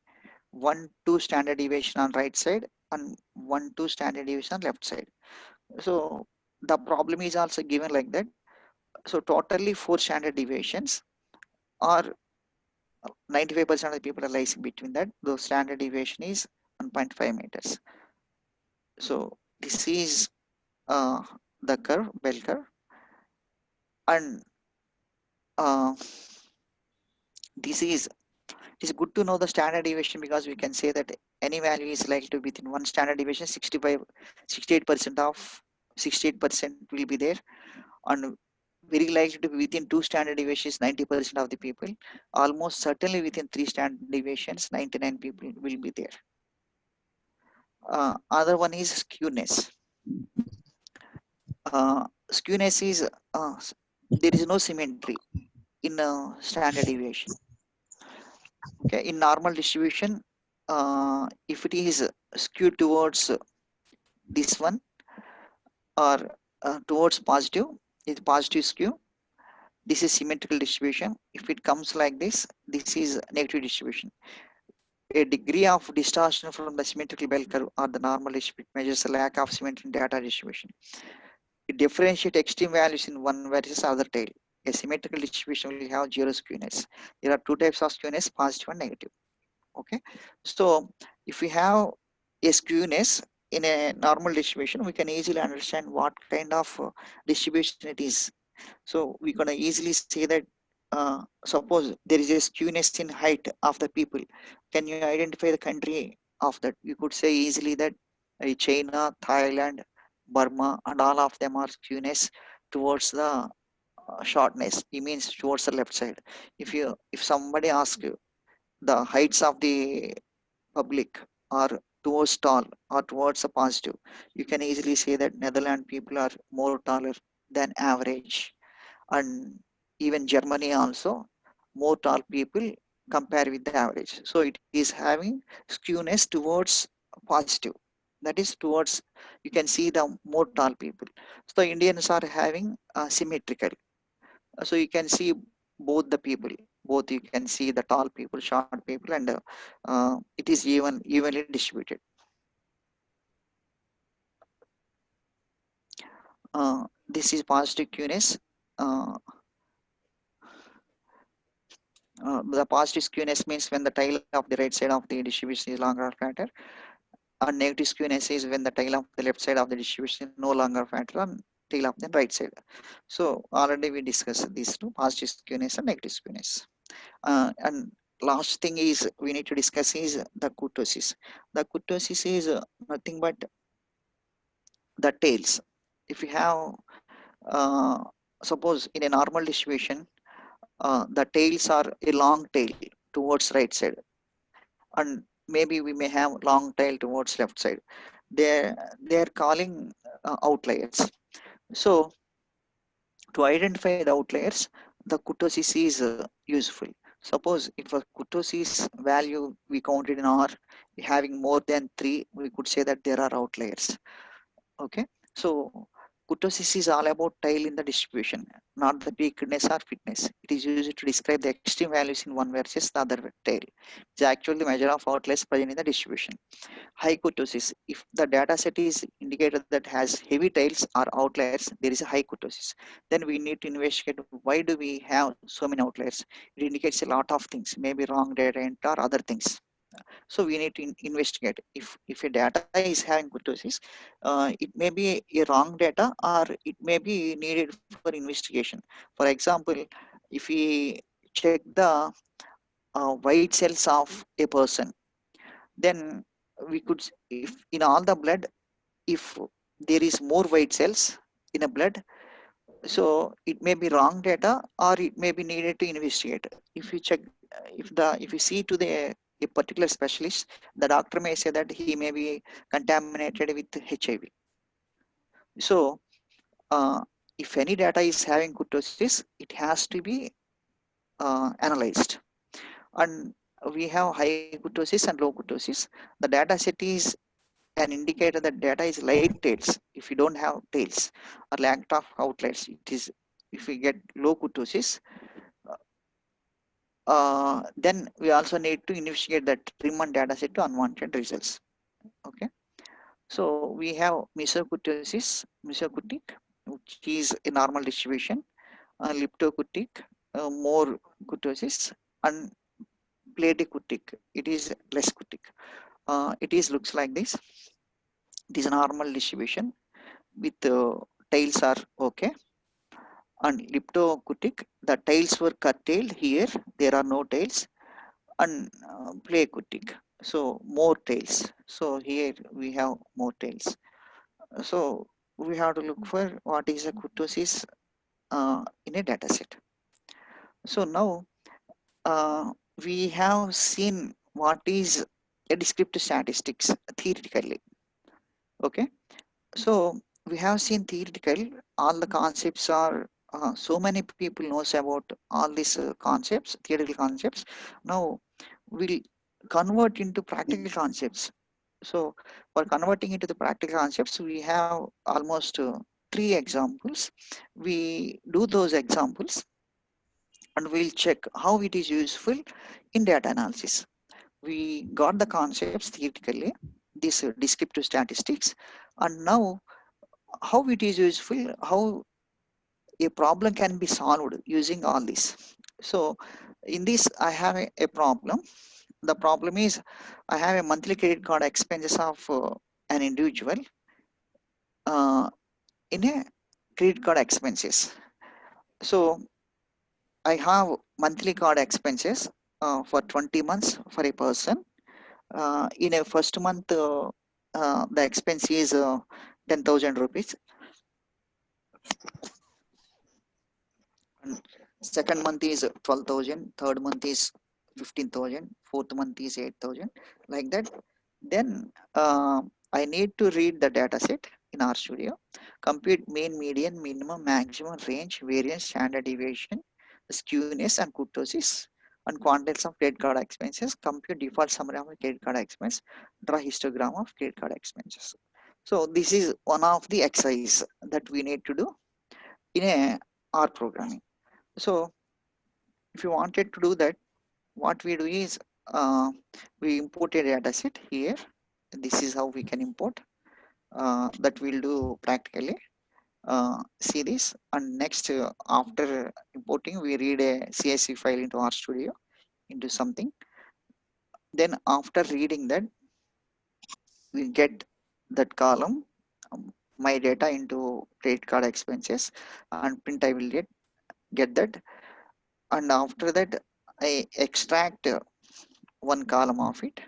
1-2 standard deviation on right side and 1-2 standard deviation on left side. So the problem is also given like that. So totally 4 standard deviations, or 95% of the people are lies between that. The standard deviation is 1.5 meters. So this is the curve, bell curve, and uh, this is, it's good to know the standard deviation, because we can say that any value is likely to be within one standard deviation. 68% of 68% will be there, and very likely to be within 2 standard deviations 90% of the people. Almost certainly within 3 standard deviations 99 people will be there. Other one is skewness. Skewness is there is no symmetry in standard deviation. Okay, in normal distribution, if it is skewed towards this one, or towards positive, is positive skew, this is symmetrical distribution. If it comes like this is negative distribution. A degree of distortion from the symmetrical bell curve or the normal distribution measures the lack of symmetry in data distribution. It differentiates extreme values in one versus other tail. A symmetrical distribution will have zero skewness. There are 2 types of skewness, positive and negative. Okay, so if we have a skewness in a normal distribution, we can easily understand what kind of distribution it is. So we can easily say that suppose there is a skewness in height of the people. Can you identify the country of that? You could say easily that China, Thailand, Burma, and all of them are skewness towards the shortness. It means towards the left side. If somebody asks you the heights of the public are towards tall or towards a positive, you can easily say that Netherlands people are more taller than average, and even Germany also more tall people compare with the average. So it is having skewness towards positive. That is towards, you can see the more tall people. So Indians are having symmetrical. So you can see both the people, both you can see the tall people, short people, and it is evenly distributed. This is positive skewness. Uh, the positive skewness means when the tail of the right side of the distribution is longer or flatter, and negative skewness is when the tail of the left side of the distribution is no longer flatter and tail of the right side. So already we discussed these two, positive skewness and negative skewness. And last thing is we need to discuss is the kurtosis. The kurtosis is nothing but the tails. If you have uh, suppose in a normal distribution, the tails are a long tail towards right side, and maybe we may have long tail towards left side. They're calling outliers. So to identify the outliers, the kurtosis is useful. Suppose if a kurtosis value we counted in R having more than 3, we could say that there are outliers. Okay, so kurtosis is all about tail in the distribution, not the weakness or fitness. It is used to describe the extreme values in one versus the other tail. It's actually the measure of outliers present in the distribution. High kurtosis. If the data set is indicated that has heavy tails or outliers, there is a high kurtosis. Then we need to investigate why do we have so many outliers. It indicates a lot of things, maybe wrong data enter or other things. So we need to investigate if a data is having kurtosis, it may be a wrong data or it may be needed for investigation. For example, if we check the white cells of a person, then we could if in all the blood, if there is more white cells in a blood, so it may be wrong data or it may be needed to investigate. If you check, if you see to the a particular specialist, the doctor may say that he may be contaminated with HIV. So if any data is having kurtosis, it has to be analyzed. And we have high kurtosis and low kurtosis. The data set is an indicator that data is light tails. If you don't have tails or lack of outliers, it is, if we get low kurtosis, then we also need to investigate that trim and data set to unwanted results. Okay, so we have mesokurtosis, mesokurtic, which is a normal distribution, liptokutic, more kurtosis, and platykutic, it is less kutic. It is looks like this. It is a normal distribution with tails are okay. And liptokutic, the tails were curtailed. Here there are no tails. And platykutic, so more tails. So here we have more tails. So we have to look for what is a kurtosis in a data set. So now we have seen what is a descriptive statistics theoretically. Okay, so we have seen theoretical, all the concepts are so many people knows about all these concepts, theoretical concepts. Now we'll convert into practical concepts. So for converting into the practical concepts, we have almost 3 examples. We do those examples and we'll check how it is useful in data analysis. We got the concepts theoretically, this descriptive statistics, and now how it is useful, how a problem can be solved using all this. So in this, I have a problem. The problem is I have a monthly credit card expenses of an individual uh, in a credit card expenses. So I have monthly card expenses for 20 months for a person. In a first month, the expense is 10,000 rupees. And second month is 12,000, third month is 15,000, fourth month is 8,000, like that. Then I need to read the data set in RStudio, compute mean, median, minimum, maximum, range, variance, standard deviation, skewness, and kurtosis, and quantities of credit card expenses, compute default summary of credit card expense, draw histogram of credit card expenses. So this is one of the exercise that we need to do in a R programming. So if you wanted to do that, what we do is we import a data set here. This is how we can import. That we'll do practically. See this, and next after importing, we read a CSE file into RStudio into something. Then after reading that, we get that column, my data into credit card expenses, and print I will get that. And after that, I extract one column of it.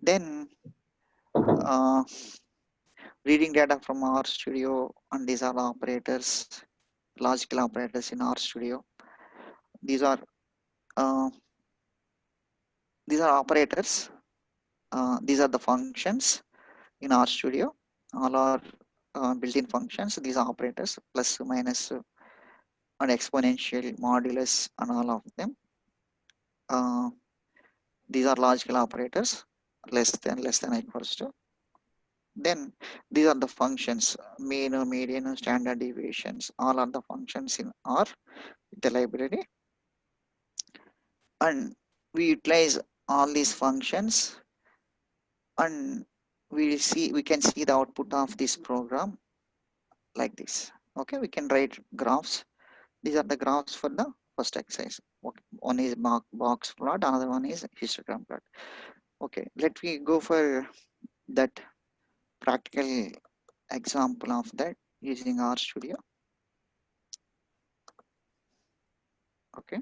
Then reading data from RStudio, and these are operators, logical operators in RStudio. These are uh, operators. These are the functions in RStudio. All are built-in functions. These are operators, plus, minus, and exponential, modulus, and all of them. These are logical operators, less than, equals to. Then these are the functions, mean, median, standard deviations. All are the functions in R, the library. And we utilize all these functions, and we can see the output of this program like this. Okay, we can write graphs. These are the graphs for the first exercise. Okay. One is box plot, another one is histogram plot. Okay, let me go for that practical example of that using RStudio. Okay,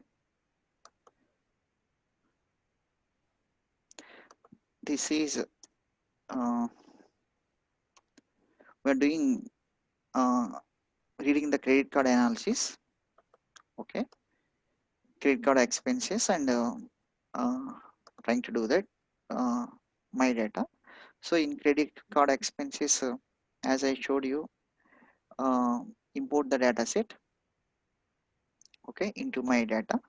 this is we're doing reading the credit card analysis. Okay, credit card expenses, and uh, trying to do that my data. So in credit card expenses, as I showed you, uh, import the data set, okay, into my data.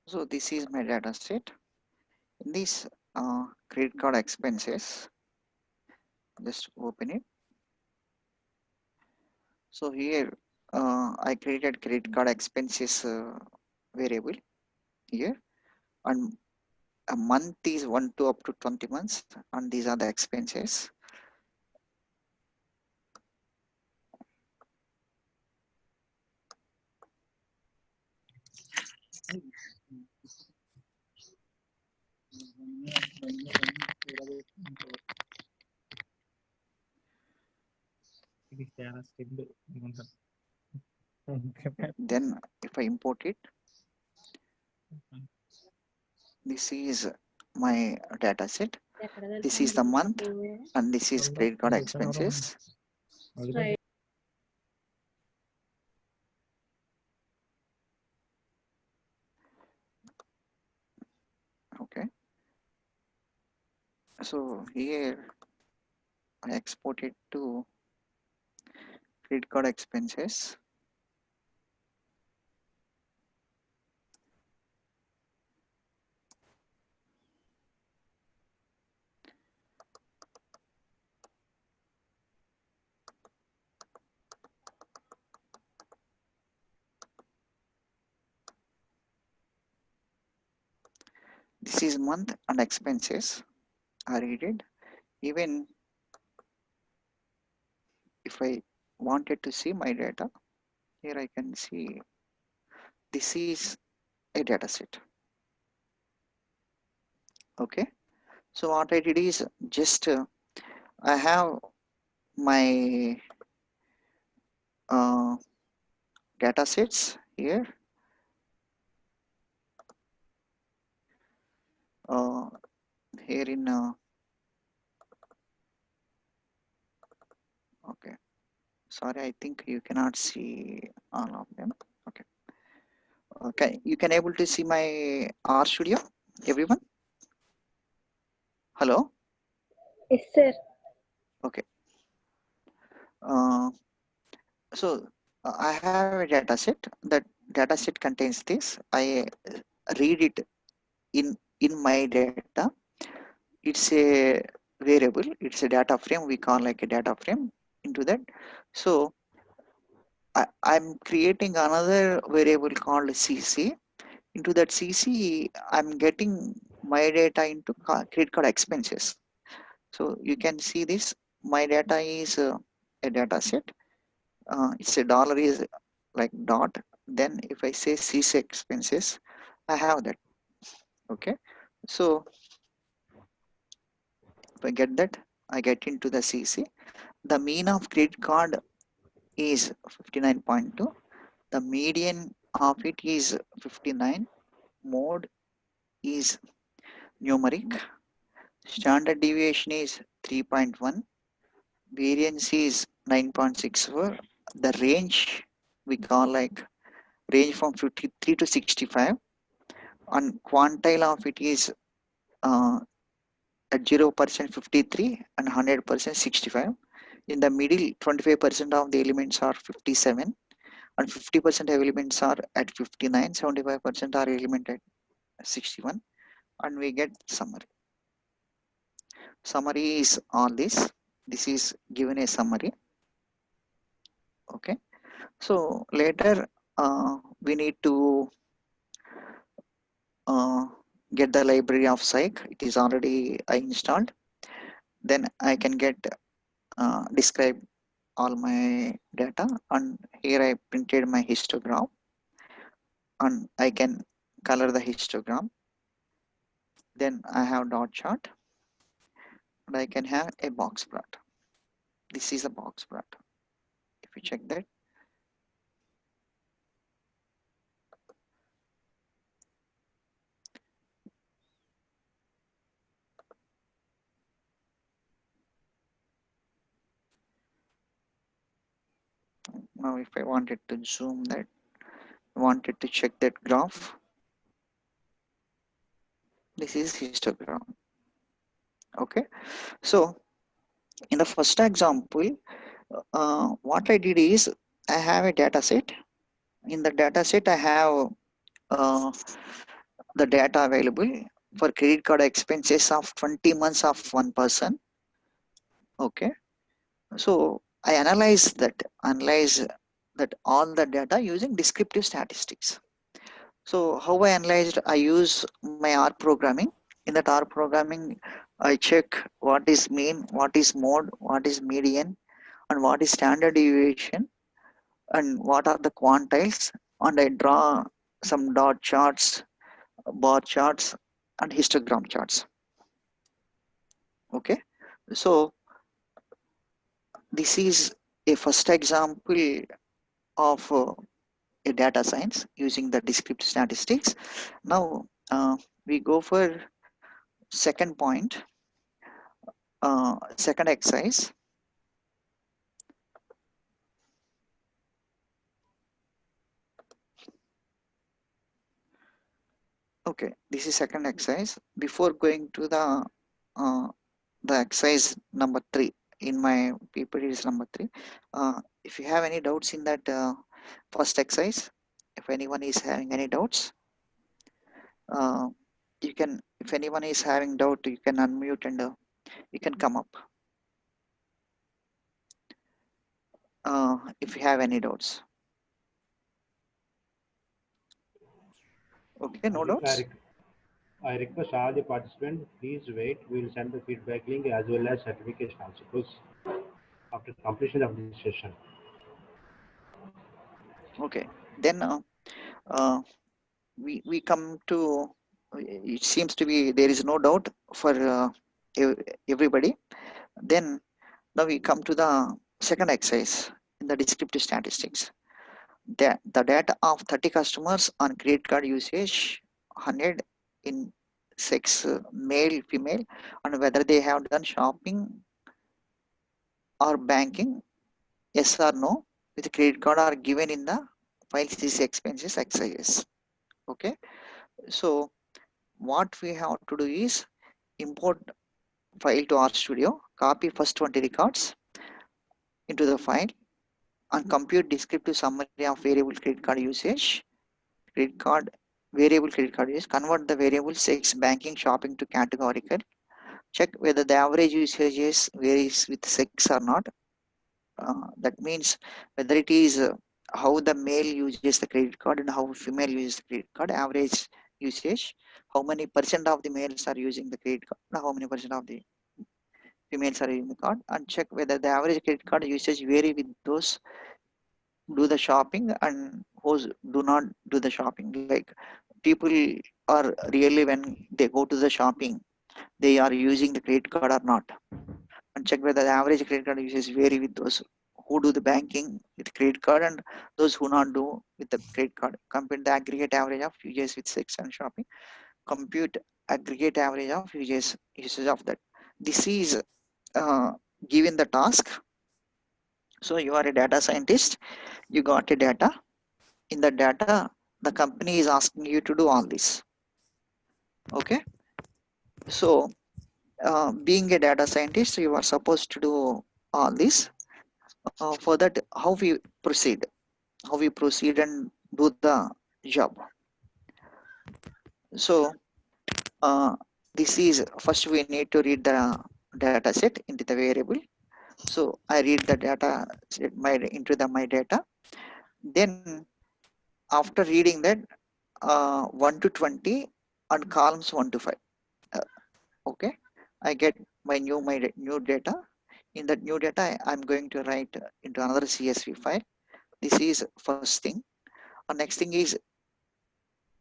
So this is my data set. In this credit card expenses, just open it. So here I created credit card expenses variable here, and a month is 1 to up to 20 months, and these are the expenses. Then if I import it, this is my data set. This is the month, and this is credit card expenses. Okay. So here I export it to credit card expenses. This is month and expenses. I read it. Even if I wanted to see my data, here I can see this is a data set. Okay. So what I did is just I have my data sets here. Here in okay. Sorry, I think you cannot see all of them. Okay. Okay, you can able to see my R Studio, everyone. Hello. Yes, sir. Okay. So I have a data set. That data set contains this. I read it in my data. It's a variable. It's a data frame. We call like a data frame into that. So I'm creating another variable called CC. Into that CC, I'm getting my data into credit card expenses. So you can see this. My data is a data set. It's a dollar is like dot. Then if I say CC expenses, I have that. Okay. So if I get that, I get into the CC. The mean of credit card is 59.2. The median of it is 59. Mode is numeric. Standard deviation is 3.1. Variance is 9.64. The range we call like range from 53 to 65. And quantile of it is at 0% 53 and 100% 65. In the middle, 25% of the elements are 57 and 50% of elements are at 59, 75% are element at 61, and we get summary. Summary is all this. This is given a summary. Okay. So later we need to get the library of psych. It is already I installed. Then I can get describe all my data, and here I printed my histogram, and I can color the histogram. Then I have dot chart, and I can have a box plot. This is a box plot. If you check that, now if I wanted to zoom that, wanted to check that graph, this is histogram. Okay. So in the first example, what I did is I have a data set. In the data set, I have the data available for credit card expenses of 20 months of one person. Okay, so I analyze that all the data using descriptive statistics. So how I analyzed, I use my R programming. In that R programming, I check what is mean, what is mode, what is median, and what is standard deviation, and what are the quantiles, and I draw some dot charts, bar charts, and histogram charts. Okay, so this is a first example of a data science using the descriptive statistics. Now we go for second point, second exercise. Okay, this is second exercise. Before going to the exercise number 3 in my PPT is number 3. If you have any doubts in that first exercise, if anyone is having any doubts, uh, you can. If anyone is having doubt, you can unmute and you can come up. If you have any doubts. Okay, no doubts. I request all the participants, please wait. We will send the feedback link as well as certification also. Please, after completion of this session. Okay, then we come to. It seems to be there is no doubt for everybody. Then now we come to the second exercise in the descriptive statistics. The data of 30 customers on credit card usage, 100 in sex, male, female, and whether they have done shopping or banking, yes or no, with credit card are given in the file CC expenses exercise. Okay, so what we have to do is import file to RStudio, copy first 20 records into the file, and compute descriptive summary of variable credit card usage, credit card variable credit card usage, convert the variable sex, banking, shopping to categorical, check whether the average usages varies with sex or not. That means whether it is how the male uses the credit card and how female uses the credit card, average usage, how many percent of the males are using the credit card, and how many percent of the females are using the card, and check whether the average credit card usage vary with those do the shopping and who do not do the shopping. Like people are really when they go to the shopping, they are using the credit card or not, and check whether the average credit card usage vary with those who do the banking with credit card and those who not do with the credit card. Compute the aggregate average of usage with sex and shopping. Compute aggregate average of usage of that. This is given the task. So you are a data scientist, you got a data. In the data, the company is asking you to do all this. Okay, so being a data scientist, you are supposed to do all this. For that, how we proceed and do the job. So this is first we need to read the data set into the variable. So I read the data set into the my data. Then after reading that 1 to 20 and columns 1 to 5. Okay, I get my new data. In that new data, I'm going to write into another CSV file. This is first thing. And next thing is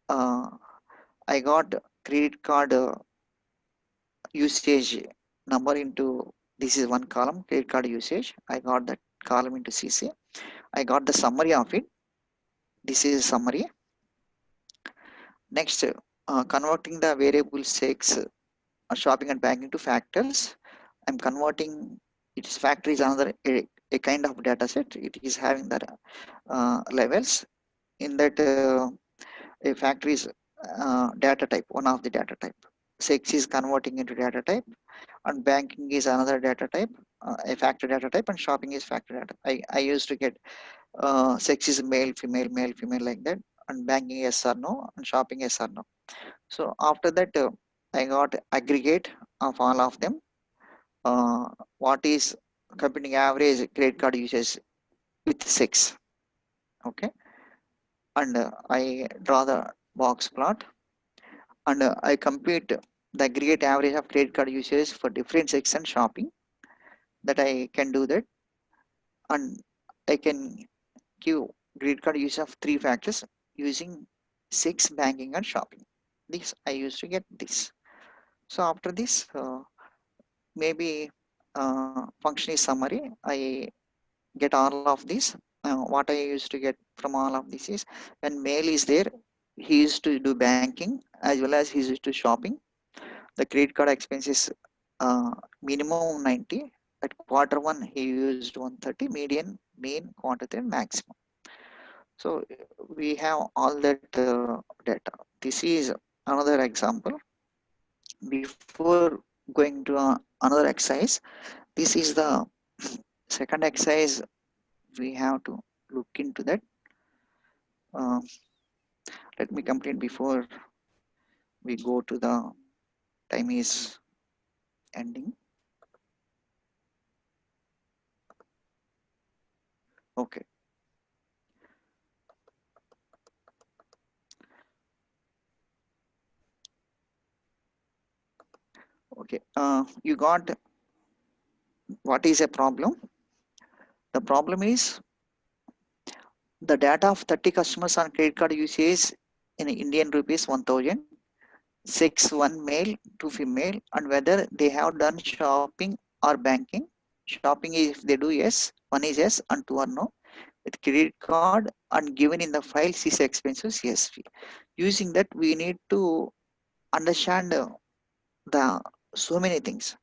uh, I got credit card usage number into this is one column credit card usage. I got that column into CC. I got the summary of it. This is summary. Next, converting the variable sex, shopping and banking to factors. I'm converting its factor is another a kind of data set. It is having the levels in that a factor is data type, one of the data type. Sex is converting into data type, and banking is another data type, a factor data type, and shopping is factor data. I used to get sex is male, female, like that. and banking yes or no, and shopping yes or no. So after that, I got aggregate of all of them. What is computing average credit card usage with 6? Okay, and I draw the box plot, and I compute the aggregate average of credit card usage for different section shopping. That I can do that, and I can give credit card use of 3 factors using 6 banking and shopping. This I used to get this. So after this, maybe function is summary. I get all of this. What I used to get from all of this is when mail is there, he used to do banking as well as he used to shopping. The credit card expenses minimum 90. At quarter one, he used 130, median, mean, quarter three, maximum. So we have all that data. This is another example. Before going to another exercise, this is the second exercise. We have to look into that. Uh, Let me complete before we go to the time is ending. Okay. Okay. You got what is a problem? The problem is the data of 30 customers on credit card usage in Indian rupees 1000, 6 one male, 2 female, and whether they have done shopping or banking. Shopping is if they do yes, one is yes, and two are no. With credit card and given in the file CC expenses CSV. Using that, we need to understand the so many things.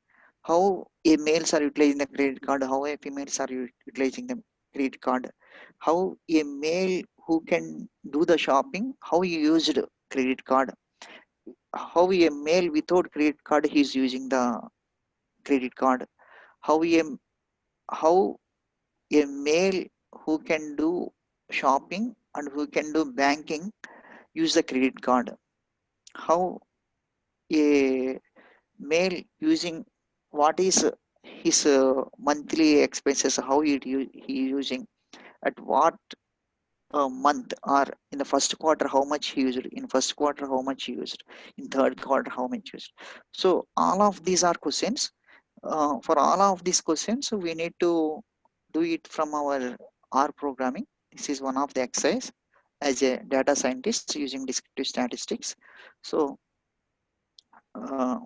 How a males are utilizing the credit card, how a females are utilizing the credit card, how a male who can do the shopping, how he used credit card, how a male without credit card he is using the credit card, how how a male who can do shopping and who can do banking use the credit card, how a male using what is his monthly expenses, how he using at what month or in the first quarter how much he used, in first quarter how much he used, in third quarter how much used. So all of these are questions. For all of these questions we need to do it from our R programming. This is one of the exercise as a data scientist using descriptive statistics. So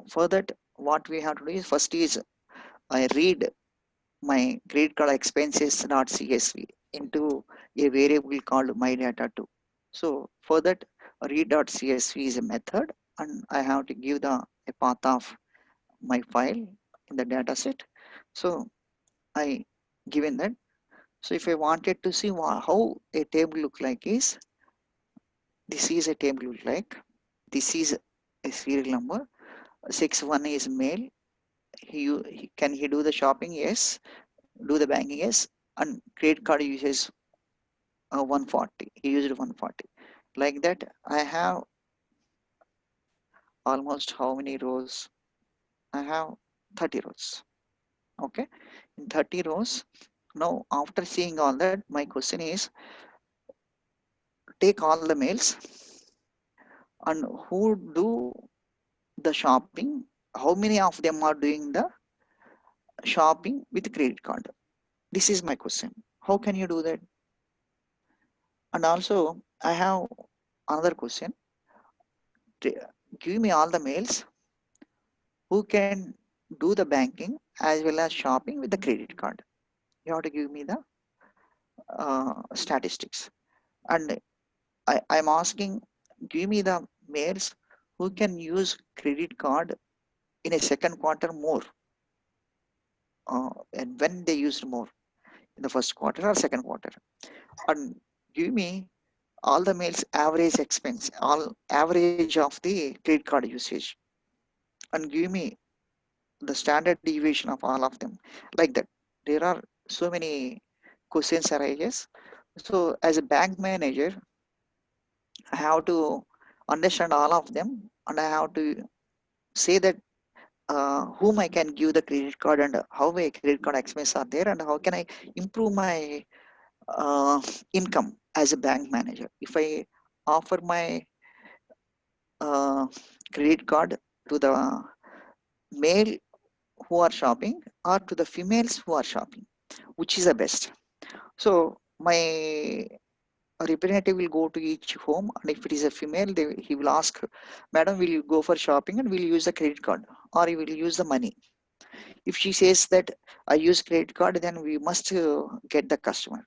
for that what we have to do is first is I read my credit card expenses.csv into a variable called my data2. So for that read.csv is a method, and I have to give the a path of my file in the data set. So I given that. So if I wanted to see how a table look like is, this is a table look like, this is a serial number, 61 is male, can he do the shopping? Yes. Do the banking? Yes. And credit card uses 140. He used 140. Like that, I have almost how many rows? I have 30 rows. Okay. In 30 rows, now after seeing all that, my question is take all the mails and who do the shopping, how many of them are doing the shopping with credit card? This is my question. How can you do that? And also, I have another question. Give me all the mails who can do the banking as well as shopping with the credit card. You have to give me the statistics. And I'm asking, give me the mails who can use credit card in a second quarter more, and when they used more in the first quarter or second quarter. And give me all the mails average expense, all average of the credit card usage, and give me the standard deviation of all of them. Like that, there are so many questions arises. So as a bank manager, I have to understand all of them, and I have to say that whom I can give the credit card and how my credit card expenses are there, and how can I improve my income as a bank manager. If I offer my uh, credit card to the male who are shopping or to the females who are shopping, which is the best? So my representative will go to each home, and if it is a female, he will ask, madam, will you go for shopping and will you use the credit card or you will use the money? If she says that I use credit card, then we must get the customer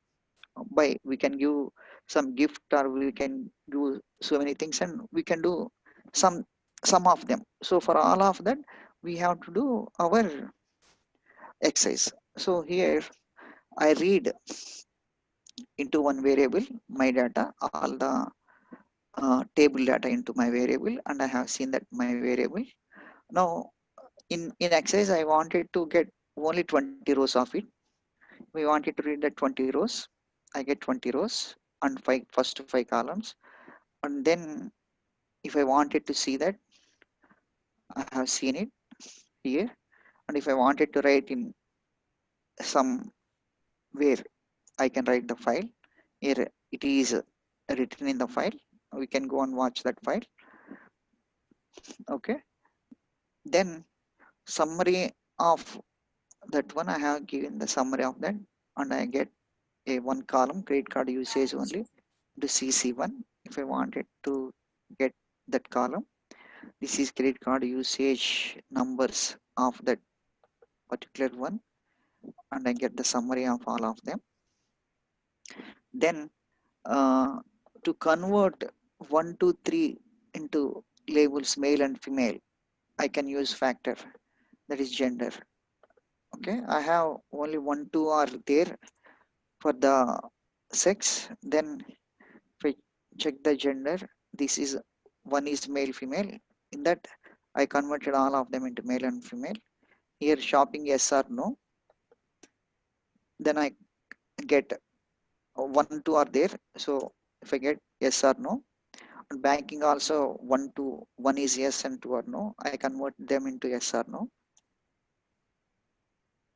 by we can give some gift, or we can do so many things, and we can do some some of them. So for all of that, we have to do our exercise. So here I read into one variable my data, all the table data into my variable, and I have seen that my variable. Now in exercise I wanted to get only 20 rows of it. We wanted to read the 20 rows. I get 20 rows and first five columns. And then if I wanted to see that, I have seen it here. And if I wanted to write in some where, I can write the file. Here it is written in the file. We can go and watch that file. Okay. Then summary of that one, I have given the summary of that, and I get a one column credit card usage only to CC1. If I wanted to get that column, this is credit card usage numbers of that particular one, and I get the summary of all of them. Then to convert 1, 2, 3 into labels male and female, I can use factor, that is gender. Okay, I have only 1, 2 are there for the sex. Then if I check the gender, this is one is male female. In that I converted all of them into male and female. Here shopping yes or no. Then I get 1, 2 are there. So if I get yes or no, and banking also 1, 2, 1 is yes and 2 are no. I convert them into yes or no.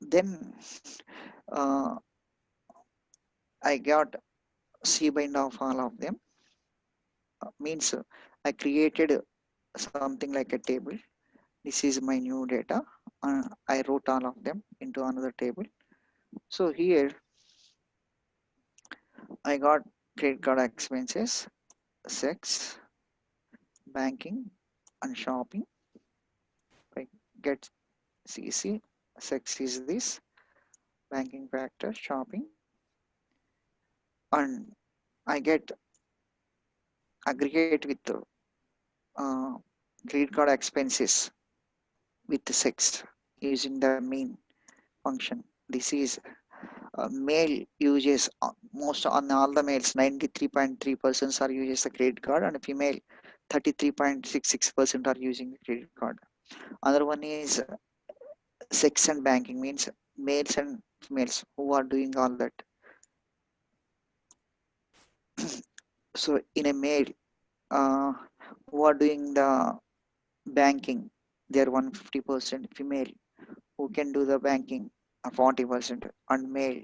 Then uh, I got C bind of all of them. Means I created something like a table. This is my new data. I wrote all of them into another table. So here I got credit card expenses, sex, banking, and shopping. I get CC, sex is this, banking factor, shopping, and I get aggregate with uh, credit card expenses with the sex using the mean function. This is male uses most on all the males 93.3% are uses the credit card, and female 33.66% are using the credit card. Other one is sex and banking, means males and females who are doing all that. So in a male uh, who are doing the banking, they are 150%. Female who can do the banking 40%, and male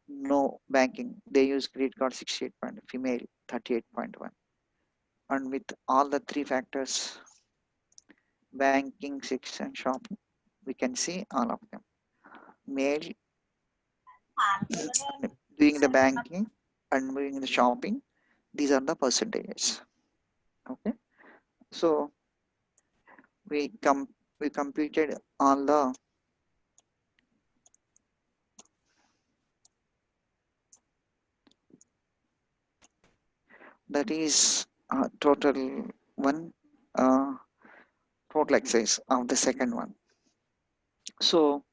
no banking, they use credit card 68 point, female 38.1. And with all the three factors, banking, sex and shopping, we can see all of them. Male doing the banking and doing the shopping, these are the percentages. Okay, so we we completed all the that is total one uh, total exercise of the second one. So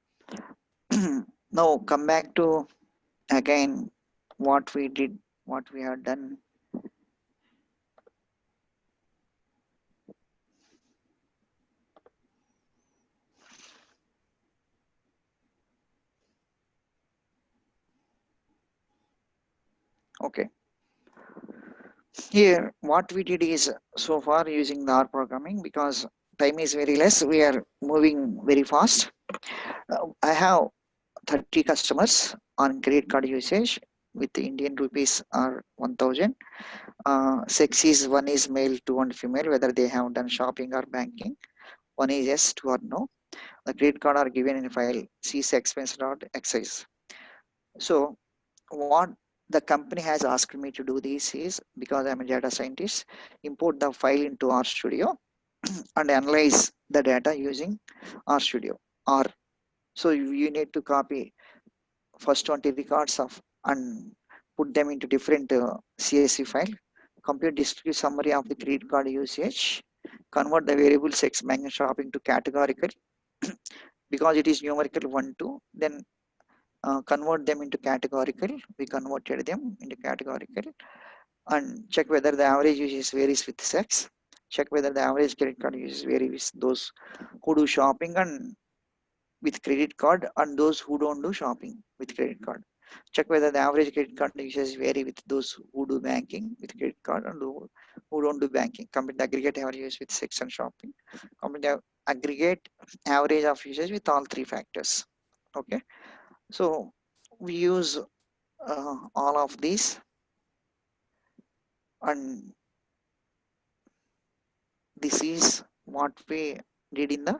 now come back to again what we did, what we have done. Okay, Here, what we did is so far using the R programming because time is very less. We are moving very fast. I have 30 customers on credit card usage with the Indian rupees are 1000. Sex is one is male, two and female, whether they have done shopping or banking. One is yes, two or no. The credit card are given in file expense.excise. So what the company has asked me to do this is because I'm a data scientist, import the file into R Studio and analyze the data using R Studio. Or so you need to copy first 20 records of and put them into different CSE file, complete descriptive summary of the credit card usage, convert the variable sex banking shopping to categorical because it is numerical 1 2, then convert them into categorical. We converted them into categorical and check whether the average usage varies with sex. Check whether the average credit card usage varies with those who do shopping and with credit card and those who don't do shopping with credit card. Check whether the average credit card usage vary with those who do banking with credit card and who don't do banking. Compare the aggregate average usage with sex and shopping. Compare the aggregate average of usage with all three factors. Okay, so we use all of these and this is what we did in the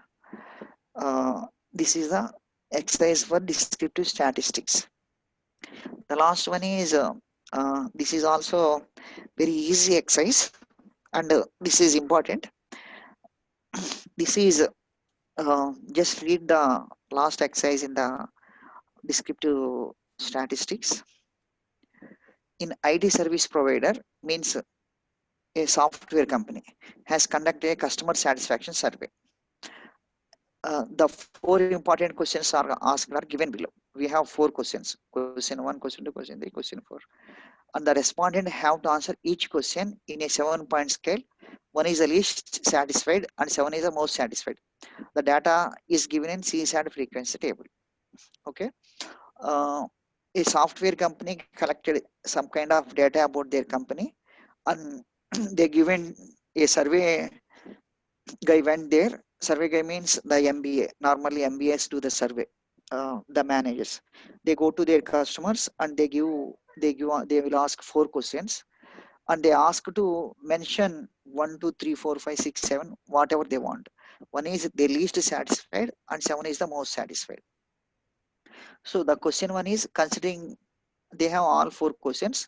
this is the exercise for descriptive statistics. The last one is this is also very easy exercise and this is important. This is just read the last exercise in the descriptive statistics. In IT service provider means a software company has conducted a customer satisfaction survey. The four important questions are asked are given below. We have four questions: question 1, question 2, question 3, question 4. And the respondent have to answer each question in a 7-point scale. 1 is the least satisfied and 7 is the most satisfied. The data is given in CSAT frequency table. Okay. Uh, a software company collected some kind of data about their company and they given a survey guy went there. Survey guy means the MBA. Normally MBAs do the survey. The managers, they go to their customers and they will ask 4 questions and they ask to mention 1 2 3 4 5 6 7 whatever they want. 1 is the least satisfied and 7 is the most satisfied. So the question 1 is considering they have all 4 questions,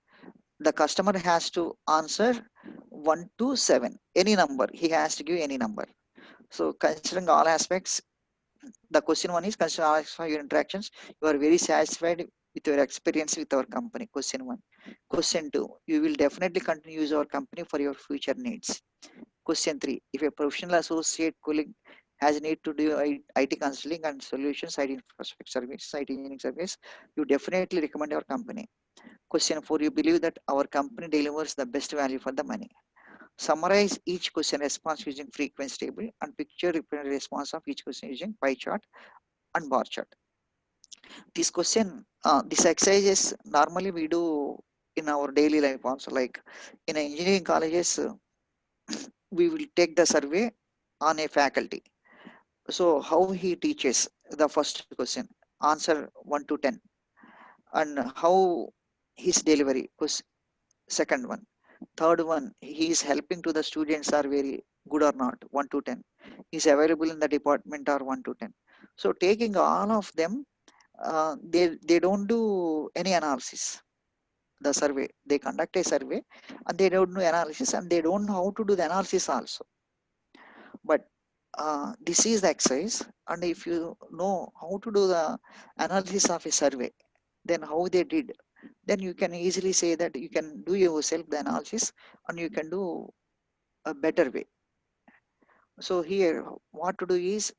the customer has to answer 1 to 7 any number. He has to give any number. So considering all aspects, the question 1 is consider all aspects of your interactions, you are very satisfied with your experience with our company. Question 1. Question 2, you will definitely continue to use our company for your future needs. Question 3, if a professional associate colleague has need to do IT counseling and solutions, IT infrastructure service, IT engineering service, you definitely recommend our company. Question 4, you believe that our company delivers the best value for the money. Summarize each question response using frequency table and picture represent response of each question using pie chart and bar chart. This question, this exercises normally we do in our daily life also. Like in engineering colleges, we will take the survey on a faculty. So how he teaches the first question, answer 1 to 10, and how his delivery was second one. Third one, he is helping to the students are very good or not, 1 to 10. Is available in the department or 1 to 10. So taking all of them, they don't do any analysis. The survey, they conduct a survey and they don't do analysis and they don't know how to do the analysis also. But this is the exercise, and if you know how to do the analysis of a survey, then how they did, then you can easily say that you can do yourself the analysis and you can do a better way. So here what to do is,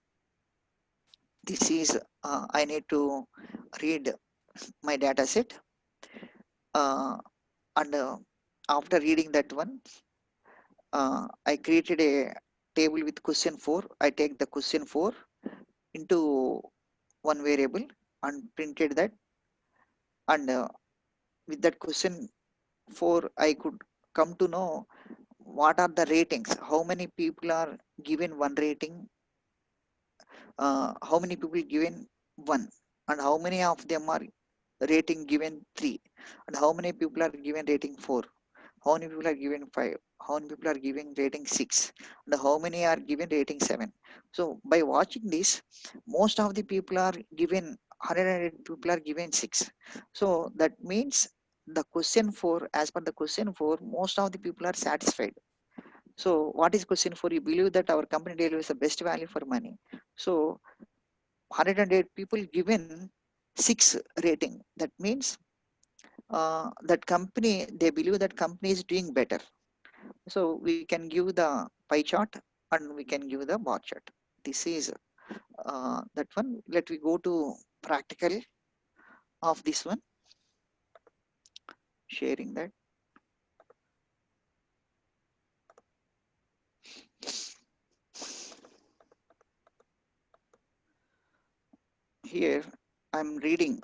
this is I need to read my data set and after reading that one, I created a table with question 4. I take the question 4 into one variable and printed that, and with that question 4 I could come to know what are the ratings, how many people are given one rating, how many people given one, and how many of them are rating given three, and how many people are given rating four, how many people are given five, how many people are giving rating six, and how many are given rating seven. So by watching this, most of the people are given 108 people are given six. So that means the question four, as per the question four, most of the people are satisfied. So what is question four? You believe that our company delivers the best value for money. So 108 people given 6 rating. That means that company, they believe that company is doing better. So we can give the pie chart and we can give the bar chart. This is that one. Let we go to practical of this one, sharing that. Here I'm reading.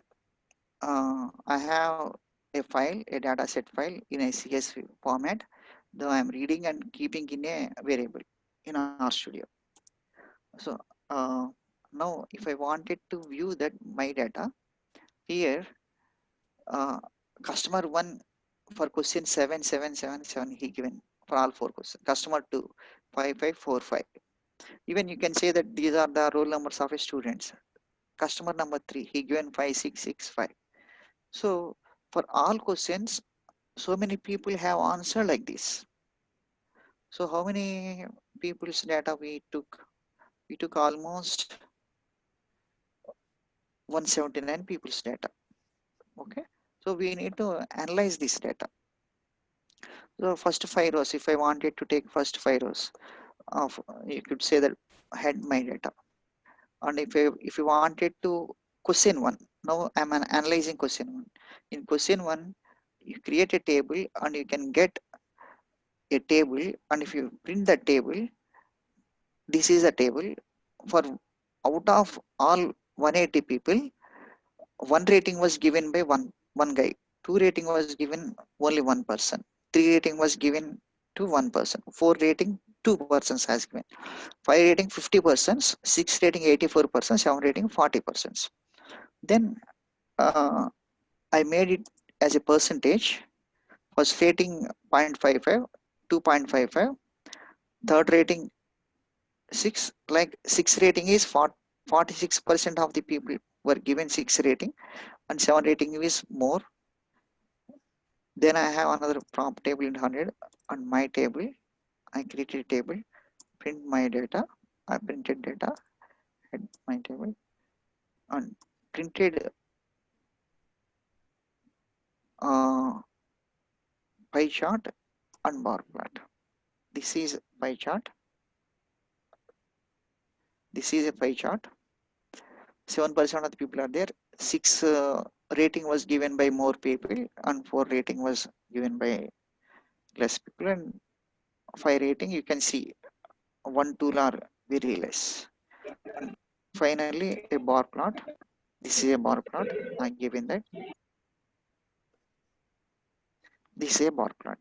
I have a file, a data set file in a CSV format. Though I'm reading and keeping in a variable in our studio. So now if I wanted to view that my data here, uh, customer one for question 7777 he given for all four questions. Customer two 5545. Even you can say that these are the roll numbers of a students. Customer number three he given 5665. So for all questions, so many people have answered like this. So how many people's data we took? We took almost 179 people's data. Okay, so we need to analyze this data. So first 5 rows, if I wanted to take first 5 rows of, you could say that had my data. And if you wanted to question one, now I'm analyzing question one. In question one, you create a table and you can get a table, and if you print the table, this is a table for out of all 180 people, one rating was given by one guy, two rating was given only one person, three rating was given to one person, four rating two persons has given, five rating 50 persons, six rating 84 persons, seven rating 40 persons. Then uh, I made it as a percentage. First rating 0.55, 2.55, third rating 6, like 6 rating is 46% of the people were given 6 rating, and 7 rating is more. Then I have another prompt table in 100 on my table. I created a table, print my data. I printed data at my table and printed uh, pie chart and bar plot. This is pie chart. This is a pie chart. 7% of the people are there. 6 rating was given by more people, and 4 rating was given by less people, and 5 rating you can see 1 2 are very less. And finally a bar plot. This is a bar plot I given that. This is a bar plot.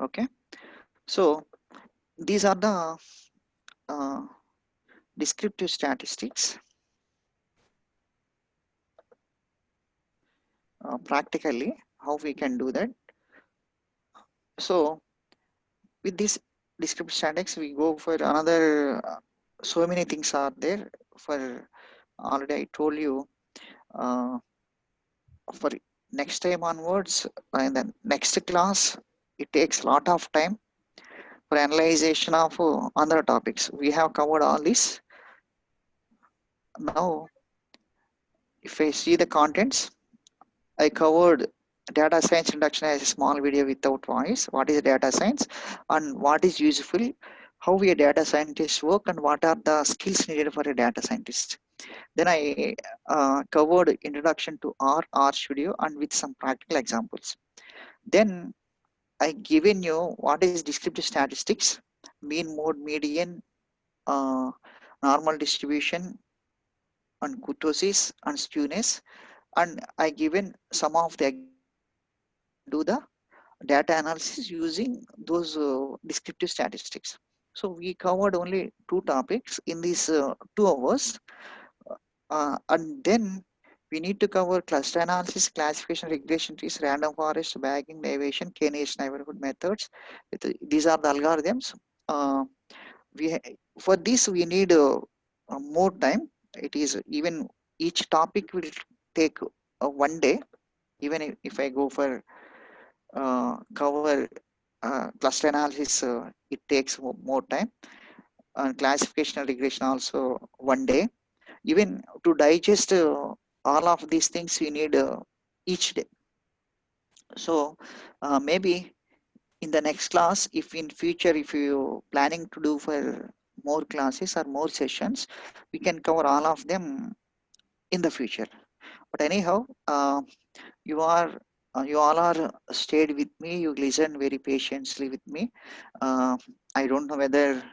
Okay, so these are the uh, descriptive statistics. Practically how we can do that. So with this descriptive statistics we go for another so many things are there. For already I told you, for next time onwards, in the next class it takes a lot of time for analyzation of other topics. We have covered all this. Now if I see the contents, I covered data science introduction as a small video without voice. What is data science and what is useful, how we a data scientist work, and what are the skills needed for a data scientist. Then I covered introduction to R Studio and with some practical examples. Then I given you what is descriptive statistics, mean, mode, median, uh, normal distribution, and kurtosis and skewness, and I given some of the examples how we can do the data analysis using those descriptive statistics. So we covered only 2 topics in these 2 hours, and then we need to cover cluster analysis, classification, regression trees, random forest, bagging, deviation, k-niche neighborhood methods. These are the algorithms. For this we need more time. It is even each topic will take 1 day. Even if I go for cover cluster analysis, it takes more time, and classification and regression also 1 day. Even to digest all of these things, we need each day. So maybe in the next class, if in future, if you planning to do for more classes or more sessions, we can cover all of them in the future. But anyhow, you are you all are stayed with me. You listened very patiently with me. I don't know whether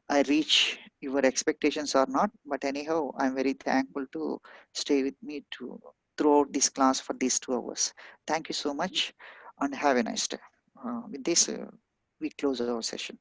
I reach your expectations or not, but anyhow, I'm very thankful to stay with me to throughout this class for these 2 hours. Thank you so much, and have a nice day. With this, we close our session.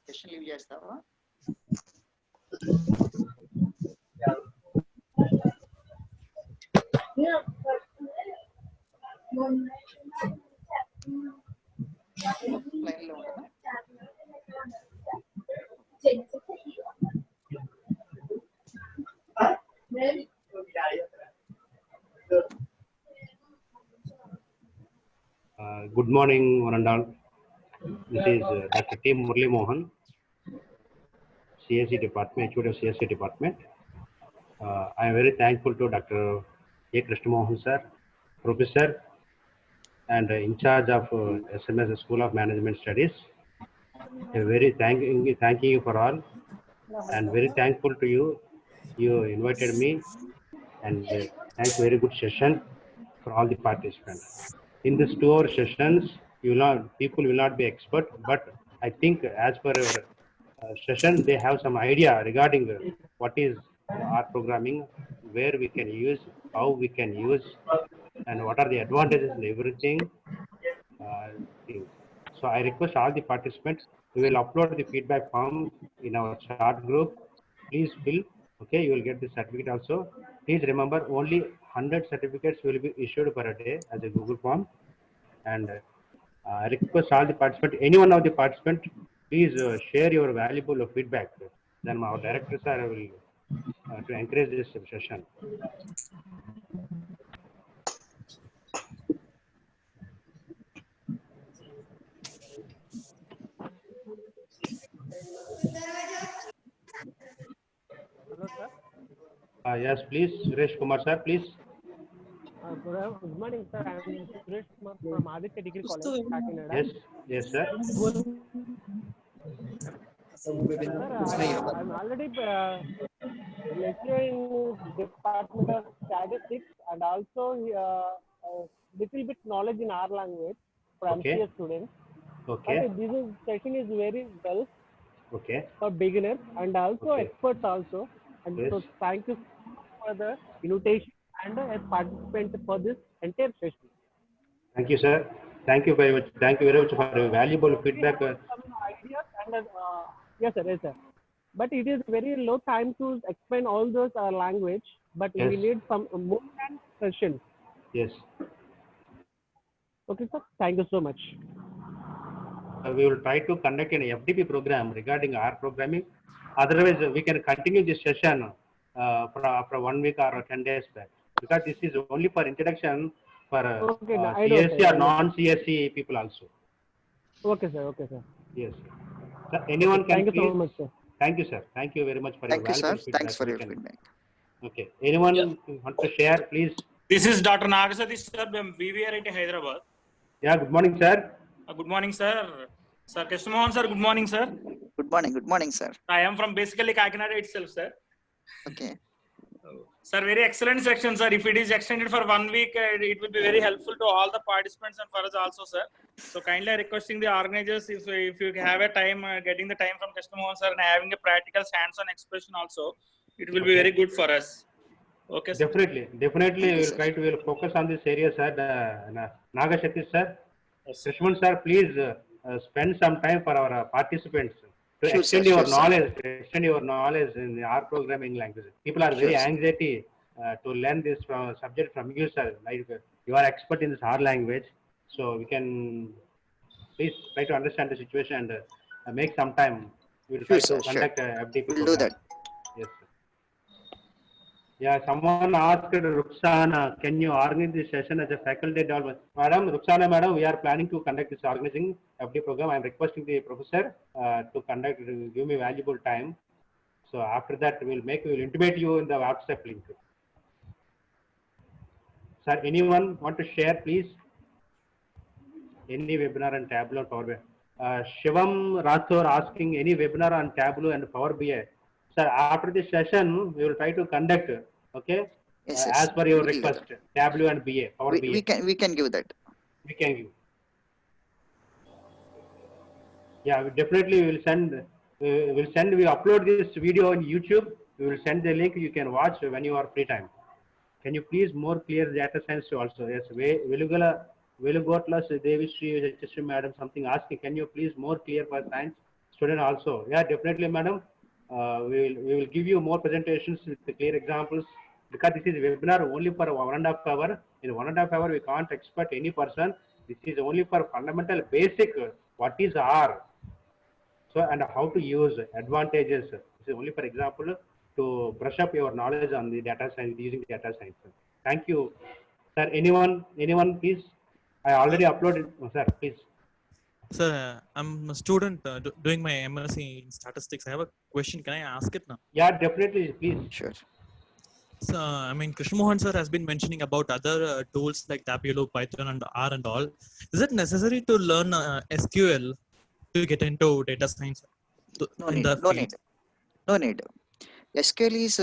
Session leave చేస్తావా? Line లో ఉండనా? Good morning, one and all. This is Dr. T. Murli Mohan, CSE department, HOD of CSE department. I am very thankful to Dr. A.Krishna Mohan sir, professor and in charge of SMS School of Management Studies. Very thanking you for all, and very thankful to you. You invited me, and thanks. Very good session for all the participants. In this 2-hour sessions, people will not be expert, but I think as per your session, they have some idea regarding what is R programming, where we can use, how we can use, and what are the advantages and everything. Things. So I request all the participants, we will upload the feedback form in our chat group. Please fill. Okay, you will get the certificate also. Please remember, only 100 certificates will be issued per day as a Google form. And I request all the participants, any one of the participants, please share your valuable feedback. Then our directors are will to encourage this session. Hello, sir. Yes, please, Suresh Kumar sir, please. Good morning, sir. I am Suresh Kumar from Aditya Degree College, Kakinada. Yes, yes, sir. Sir, I'm already lecturing Department of Statistics and also little bit knowledge in R language for Okay. MCS students. Okay. But this session is very well. Okay. for beginners and also Okay. experts also. And Yes. so thank you so much for the invitation and as participant for this entire session. Thank you, sir. Thank you very much. Thank you very much for your valuable We feedback. have some ideas and yes, sir, yes, sir. But it is very low time to explain all those language. But Yes. we need some more than sessions. Yes. Okay, sir. Thank you so much. We will try to conduct an FDP program regarding R programming. Otherwise, we can continue this session for 1 week or 10 days back, because this is only for introduction for Okay, I know, CSE sir. or I know, sir. non-CSE people also. Okay, sir. Okay, sir. Yes. So anyone Okay, can thank you please. so much, sir. Thank you, sir. Thank you very much for your Thank you, sir. valuable Thanks feedback. for We your can. feedback. Okay. Anyone want to share, please? This is Dr. Narasapur, sir, from BVRIT Hyderabad. Yeah. Good morning, sir. Good morning, sir. Sir Krishna Mohan, sir. Good morning, sir. Good morning. Good morning, sir. I am from basically Kakinada itself, sir. Okay. Sir, very excellent section, sir. If it is extended for 1 week, it will be very helpful to all the participants and for us also, sir. So kindly requesting the organizers, if you have a time, getting the time from Krishna Mohan, sir, and having a practical hands-on expression also, it will be very good for us. Okay, sir. Definitely. We will focus on this area, sir. Nagashathi, sir. Yes. Krishman, sir, please spend some time for our participants to Sure, sir. extend Sure, your sir. knowledge in the R programming language. People are very Sure, sir. anxiety to learn this subject from you, sir. Like you are expert in this R language, so we can please try to understand the situation and make some time. We will Sure, try to sir. Sure. conduct a FDP We'll do program. that. Yes, sir. Yeah, someone asked Ruxana, can you organize this session as a faculty development? Madam, Ruxana, madam, we are planning to conduct this organizing FD program. I am requesting the professor to conduct, give me valuable time. So after that, we will intimate you in the WhatsApp link. Sir, anyone want to share, please? Any webinar on Tableau or Power BI? Shivam Rathor asking any webinar on Tableau and Power BI. Sir, after this session, we will try to conduct, okay? Yes, As yes. per your We'll do request, that. Tableau and BA, Power BA. We can give that. We can give. Yeah, we definitely will send. We upload this video on YouTube. We will send the link. You can watch when you are free time. Can you please more clear data science also? Yes, Velugotla Devi Sri Madam something asking. Can you please more clear for science student also? Yeah, definitely, madam. We will give you more presentations with the clear examples, because this is webinar only for 1.5 hour. In 1.5 hour, we can't expect any person. This is only for fundamental basic. What is R? So, and how to use advantages. This is only for example to brush up your knowledge on the data science, using data science. Thank you, sir. Anyone, please. I already uploaded, sir. Please. Sir, I'm a student doing my MSc in statistics. I have a question. Can I ask it now? Yeah, definitely. Please. Sure. So, I mean, Krishna Mohan sir has been mentioning about other tools like Tableau, Python, and R and all. Is it necessary to learn SQL to get into data science No in need. the No field? need. No need. SQL is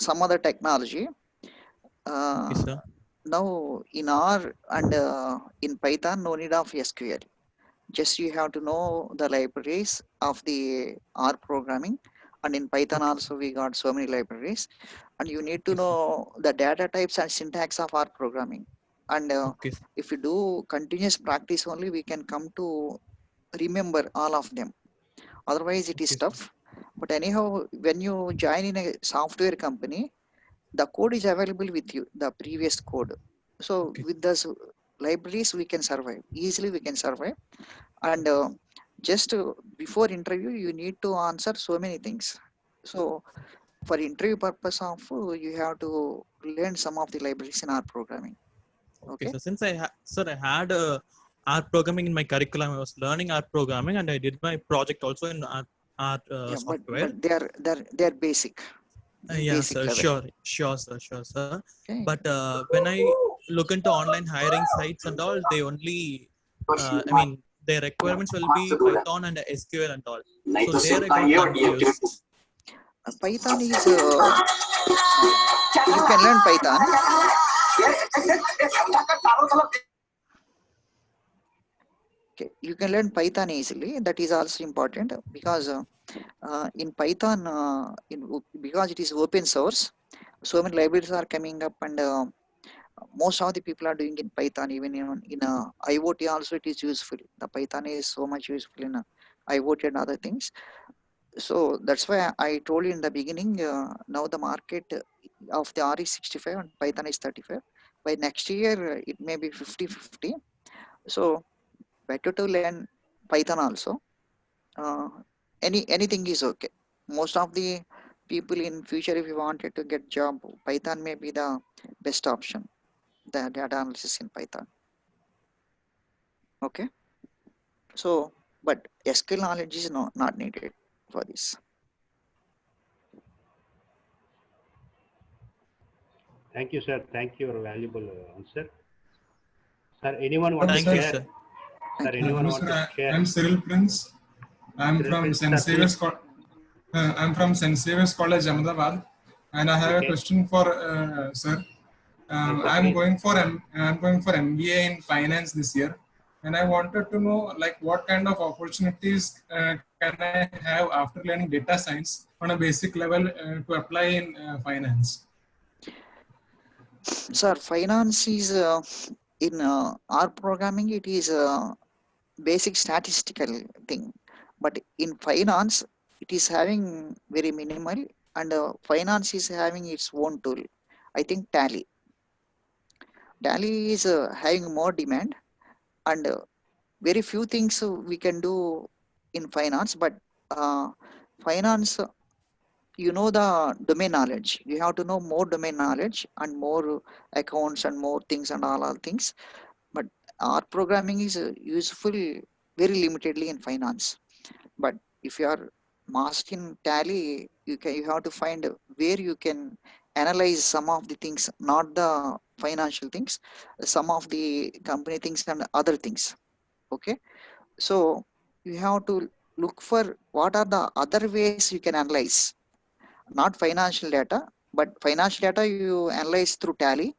some other technology. Okay, sir. Now in R and in Python, no need of SQL. Just you have to know the libraries of the R programming, and in Python Okay. also we got so many libraries, and you need to Okay, sir. know the data types and syntax of R programming. And Okay, sir. if you do continuous practice only, we can come to remember all of them. Otherwise, it is Okay, sir. tough. But anyhow, when you join in a software company, the code is available with you, the previous code. So Okay. with those libraries, we can survive easily. We can survive, and just before interview, you need to answer so many things. So for interview purpose of, you have to learn some of the libraries in our programming. Okay, Okay. so since I had R programming in my curriculum, I was learning R programming, and I did my project also in R Yeah, software. but they are basic. Yeah, Basic sir. level. Sure, sir. Okay. But when I look into online hiring sites and all, they only, I mean, their requirements will be Python and SQL and all. So there I got confused. Python is you can learn Python. Okay, you can learn Python easily. That is also important because in Python, because it is open source, so many libraries are coming up, and most of the people are doing in Python. Even in IoT also, it is useful. The Python is so much useful in IoT and other things. So that's why I told you in the beginning. Now the market of the R is 65 and Python is 35. By next year, it may be 50-50. So better to learn Python also. Uh, anything is okay. Most of the people in future, if you wanted to get job, Python may be the best option. The data analysis in Python. Okay. So, but SQL knowledge is not needed for this. Thank you, sir. Thank you for your valuable answer. Sir, anyone want to Thank you, share? sir. Sir, Thank you. anyone Hello, want sir. to share? I'm Cyril Prince. I'm Cyril from Prince, St. sir, please. Xavier's. I'm from St. Xavier's College, Ahmedabad, and I have a Okay. question for sir. Yes, sir, I'm please. going for MBA in finance this year, and I wanted to know like what kind of opportunities can I have after learning data science on a basic level to apply in finance. Sir, finance is in R programming. It is basic statistical thing, but in finance it is having very minimal, and finance is having its own tool. I think tally is having more demand, and very few things we can do in finance, but uh, finance, the domain knowledge, you have to know more domain knowledge and more accounts and more things and all things. But R programming is useful very limitedly in finance. But if you are master in tally, you have to find where you can analyze some of the things, not the financial things, some of the company things and other things. Okay, so you have to look for what are the other ways you can analyze, not financial data, but financial data you analyze through tally,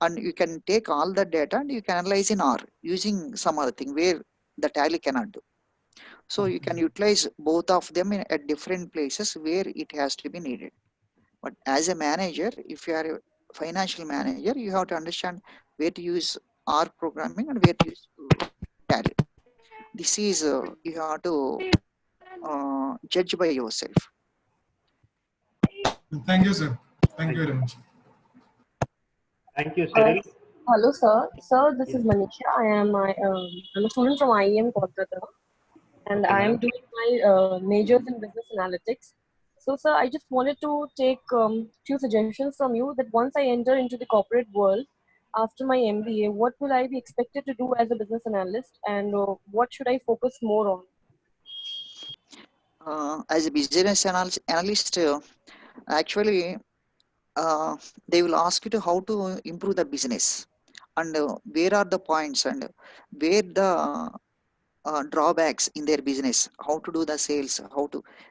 and you can take all the data and you can analyze in R using some other thing where the tally cannot do. So you can utilize both of them at different places where it has to be needed. But as a manager, if you are a financial manager, you have to understand where to use R programming and where to use tally. This is you have to judge by yourself. Thank you, sir. Thank Thank you very you. much. Thank you, Cyril. Hello, sir. Sir, this Yes. is Manisha. I'm a student from IEM Kolkata, and Okay, I am madam. doing my majors in business analytics. So, sir, I just wanted to take few suggestions from you that once I enter into the corporate world after my MBA, what will I be expected to do as a business analyst, and what should I focus more on? As a business analyst, actually, they will ask you to how to improve the business, and where are the points, and where the drawbacks in their business, how to do the sales,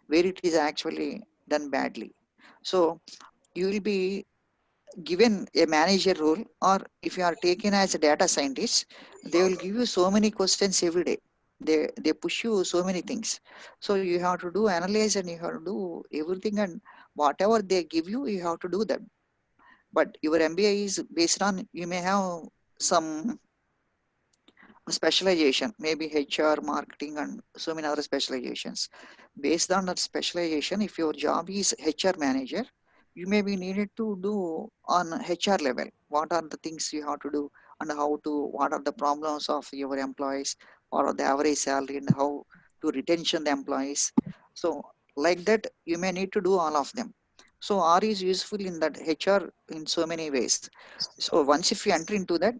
where it is actually done badly. So you will be given a manager role, or if you are taken as a data scientist, they will give you so many questions every day. They push you so many things, so you have to do analyze and you have to do everything, and whatever they give you, you have to do that. But your MBA is based on, you may have some specialization, maybe HR, marketing, and so many other specializations. Based on that specialization, if your job is HR manager, you may be needed to do on HR level. What are the things you have to do, and what are the problems of your employees, or the average salary, and how to retention the employees. So like that, you may need to do all of them. So R is useful in that HR in so many ways. So once if you enter into that,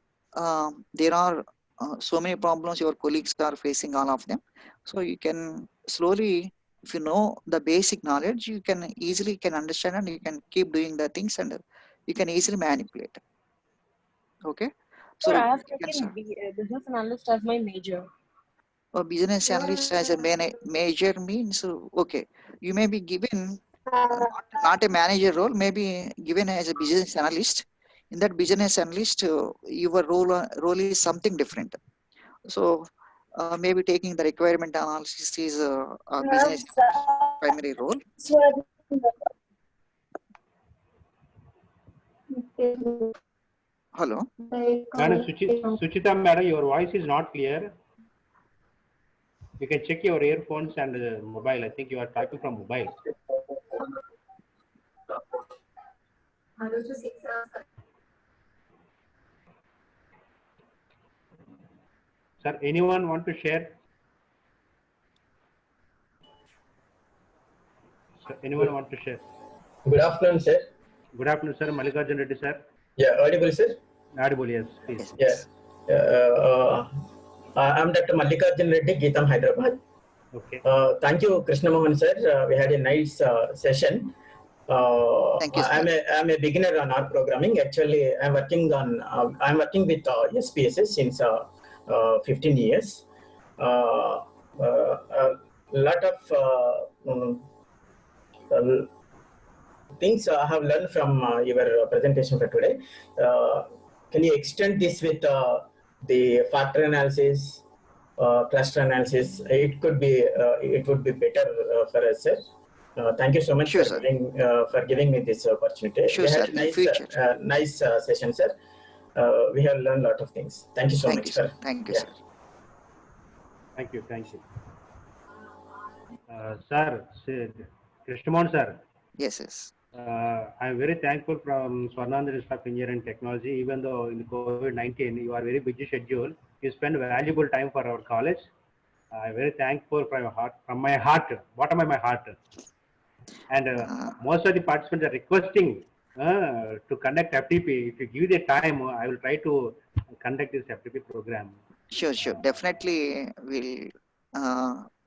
there are so many problems your colleagues are facing, all of them. So you can slowly, if you know the basic knowledge, you can easily can understand, and you can keep doing the things, and you can easily manipulate. Okay, Sir, so I have you can taken business analyst as my major. a business analyst as a major means, okay, you may be given not a manager role, maybe given as a business analyst. In that business analyst, your role is something different. So maybe taking the requirement analysis is a business primary role. Hello. Madam Suchita, madam, your voice is not clear. You can check your earphones and mobile. I think you are talking from mobile. Sir, anyone want to share? Sir, anyone want to share? Good afternoon, sir. Good afternoon, sir. Mallikarjun Reddy, sir. Yeah, audible, sir? Audible, yes, please. Yeah. I'm Dr. Mallikarjun Reddy, Geetam, Hyderabad. Okay. Thank you, Krishna Mohan, sir. We had a nice session. Thank you, sir. I'm a beginner on R programming. Actually, I'm working with SPSS since 15 years. A lot of things I have learned from your presentation for today. Can you extend this with the factor analysis, cluster analysis? It would be better for us, sir. Thank you so much Sure, for giving me this opportunity. Sure, We had sir. a nice session, sir. We have learned a lot of things. Thank you so Thank much, you, sir. sir. Thank you, Yeah. sir. Thank you, thank you. Sir, Krishna Mohan, sir. Yes, yes. I'm very thankful from Swarnandhra Institute of Engineering and Technology. Even though in COVID-19 you are very busy schedule, you spend valuable time for our college. I'm very thankful from my heart, bottom of my heart. And most of the participants are requesting to conduct FTP. If you give the time, I will try to conduct this FTP program. Sure, sure. Definitely, we'll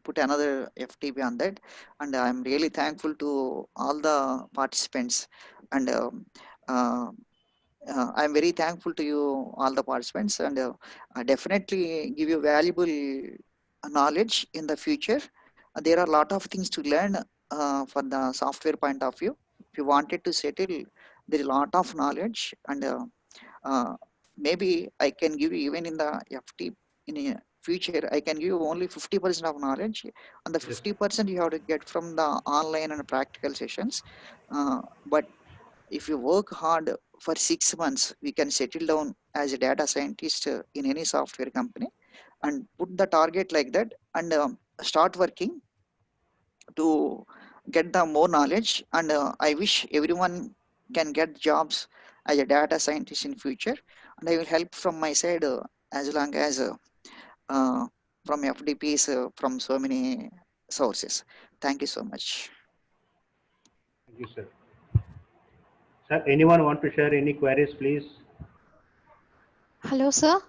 put another FTP on that. And I'm really thankful to all the participants. And I'm very thankful to you, all the participants. And I definitely give you valuable knowledge in the future. There are a lot of things to learn for the software point of view. If you wanted to settle, there is a lot of knowledge. And maybe I can give you even in the FT in a future, I can give you only 50% of knowledge, and the 50% you have to get from the online and practical sessions. But if you work hard for 6 months, we can settle down as a data scientist in any software company, and put the target like that, and start working to get the more knowledge. And I wish everyone can get jobs as a data scientist in future, and I will help from my side as long as uh, from FDPs from so many sources. Thank you so much. Thank you, sir. Sir, anyone want to share any queries, please? Hello, sir.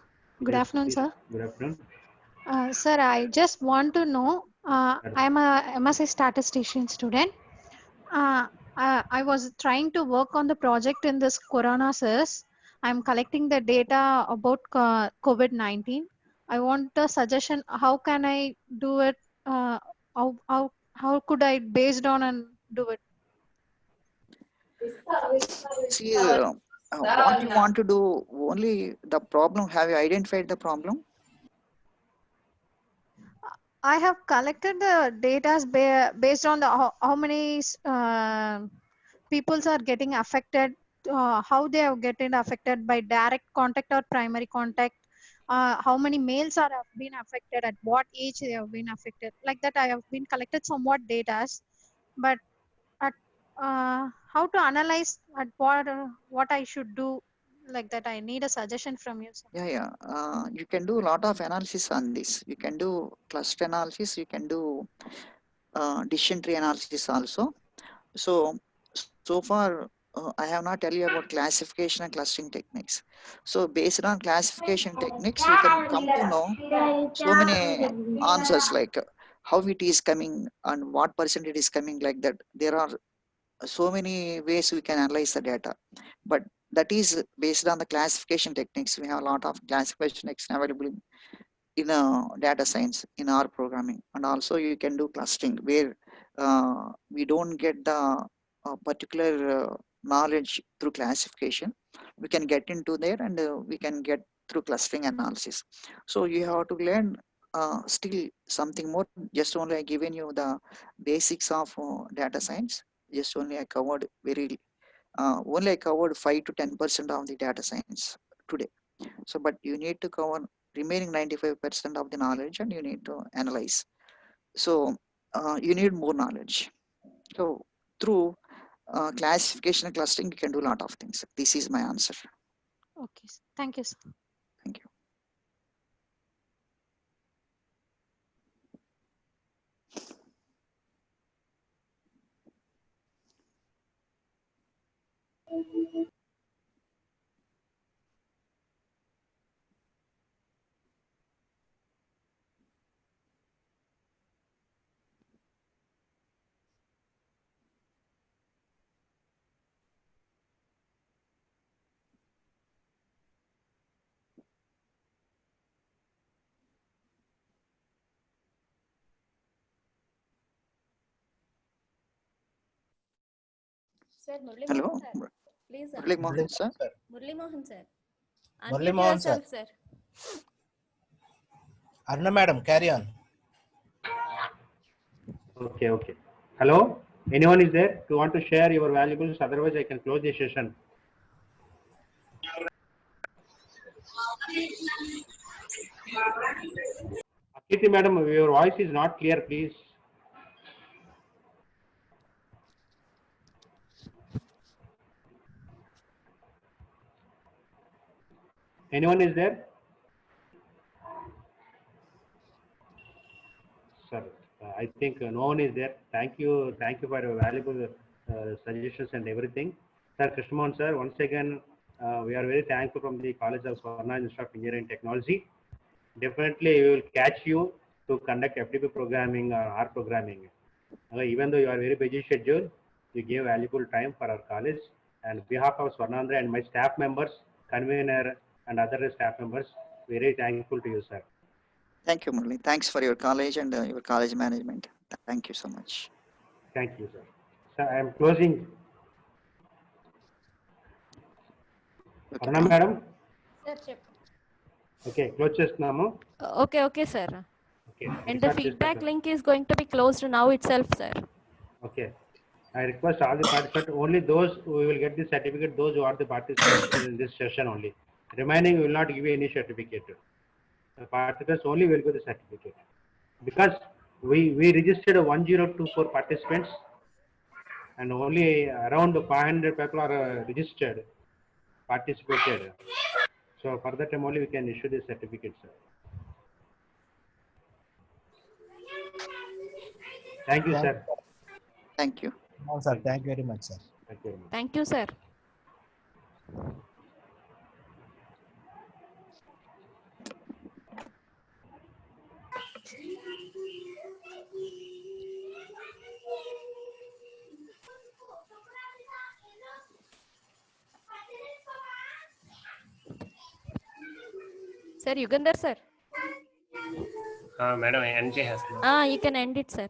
Good Yes, afternoon, please. sir. Good afternoon. Sir, I just want to know, I'm a MSc statistician student. I was trying to work on the project in this corona, sirs. I'm collecting the data about COVID-19. I want a suggestion. How can I do it? How could I based on and do it? See, what you want to do, only the problem, have you identified the problem? I have collected the data based on the how many peoples are getting affected, how they are getting affected by direct contact or primary contact, how many males are have been affected, at what age they have been affected. Like that, I have been collected somewhat data, but at how to analyze at what I should do, like that, I need a suggestion from you, sir. Yeah. You can do a lot of analysis on this. You can do cluster analysis. You can do decision tree analysis also. So far, I have not tell you about classification and clustering techniques. So based on classification techniques, we can come to know so many answers, like how it is coming and what percent it is coming, like that. There are so many ways we can analyze the data, but that is based on the classification techniques. We have a lot of classification techniques available in data science in our programming. And also you can do clustering, where we don't get the particular knowledge through classification. We can get into there, and we can get through clustering analysis. So you have to learn still something more. Just only I given you the basics of data science. Just only I covered only I covered 5 to 10% of the data science today. So, but you need to cover remaining 95% of the knowledge, and you need to analyze. So, you need more knowledge. So, through classification and clustering, you can do a lot of things. This is my answer. Okay, sir. Thank you, sir. Thank you. Sir, Murli Hello, Mohan sir. Please, Murli Mohan, sir. Murli Mohan sir. Murli Unmute Mohan, sir. yourself, sir. Arna madam, carry on. Okay, okay. Hello? Anyone is there to want to share your valuables? Otherwise, I can close the session. Akiti madam, your voice is not clear, please. Anyone is there? Sir, I think no one is there. Thank you for your valuable suggestions and everything. Sir Krishna Mohan sir, once again, we are very thankful from the College of Swarnandhra Institute of Engineering Technology. Definitely, we will catch you to conduct FTP programming or R programming. Even though you are very busy schedule, you give valuable time for our college. And on behalf of Swarnandhra and my staff members, convener and other staff members, very thankful to you, sir. Thank you, Murli. Thanks for your college and your college management. Thank you so much. Thank you, sir. So I am closing. Okay, Arna madam. Sir, chip. Okay, close chestnamo. Okay, sir. Okay. And the feedback link is going to be closed now itself, sir. Okay. I request all the participants, only those who will get the certificate, those who are the participants in this session only. Remaining will not give you any certificate. The participants only will get the certificate. Because we registered 1024 participants and only around 500 people are registered, participated. So for that time only we can issue the certificate, sir. Thank you, sir. Thank you. No, sir. Thank you very much, sir. Thank you very much. Thank you, sir. Sir, Yugandhar, sir. Madam, NJ has now. You can end it, sir.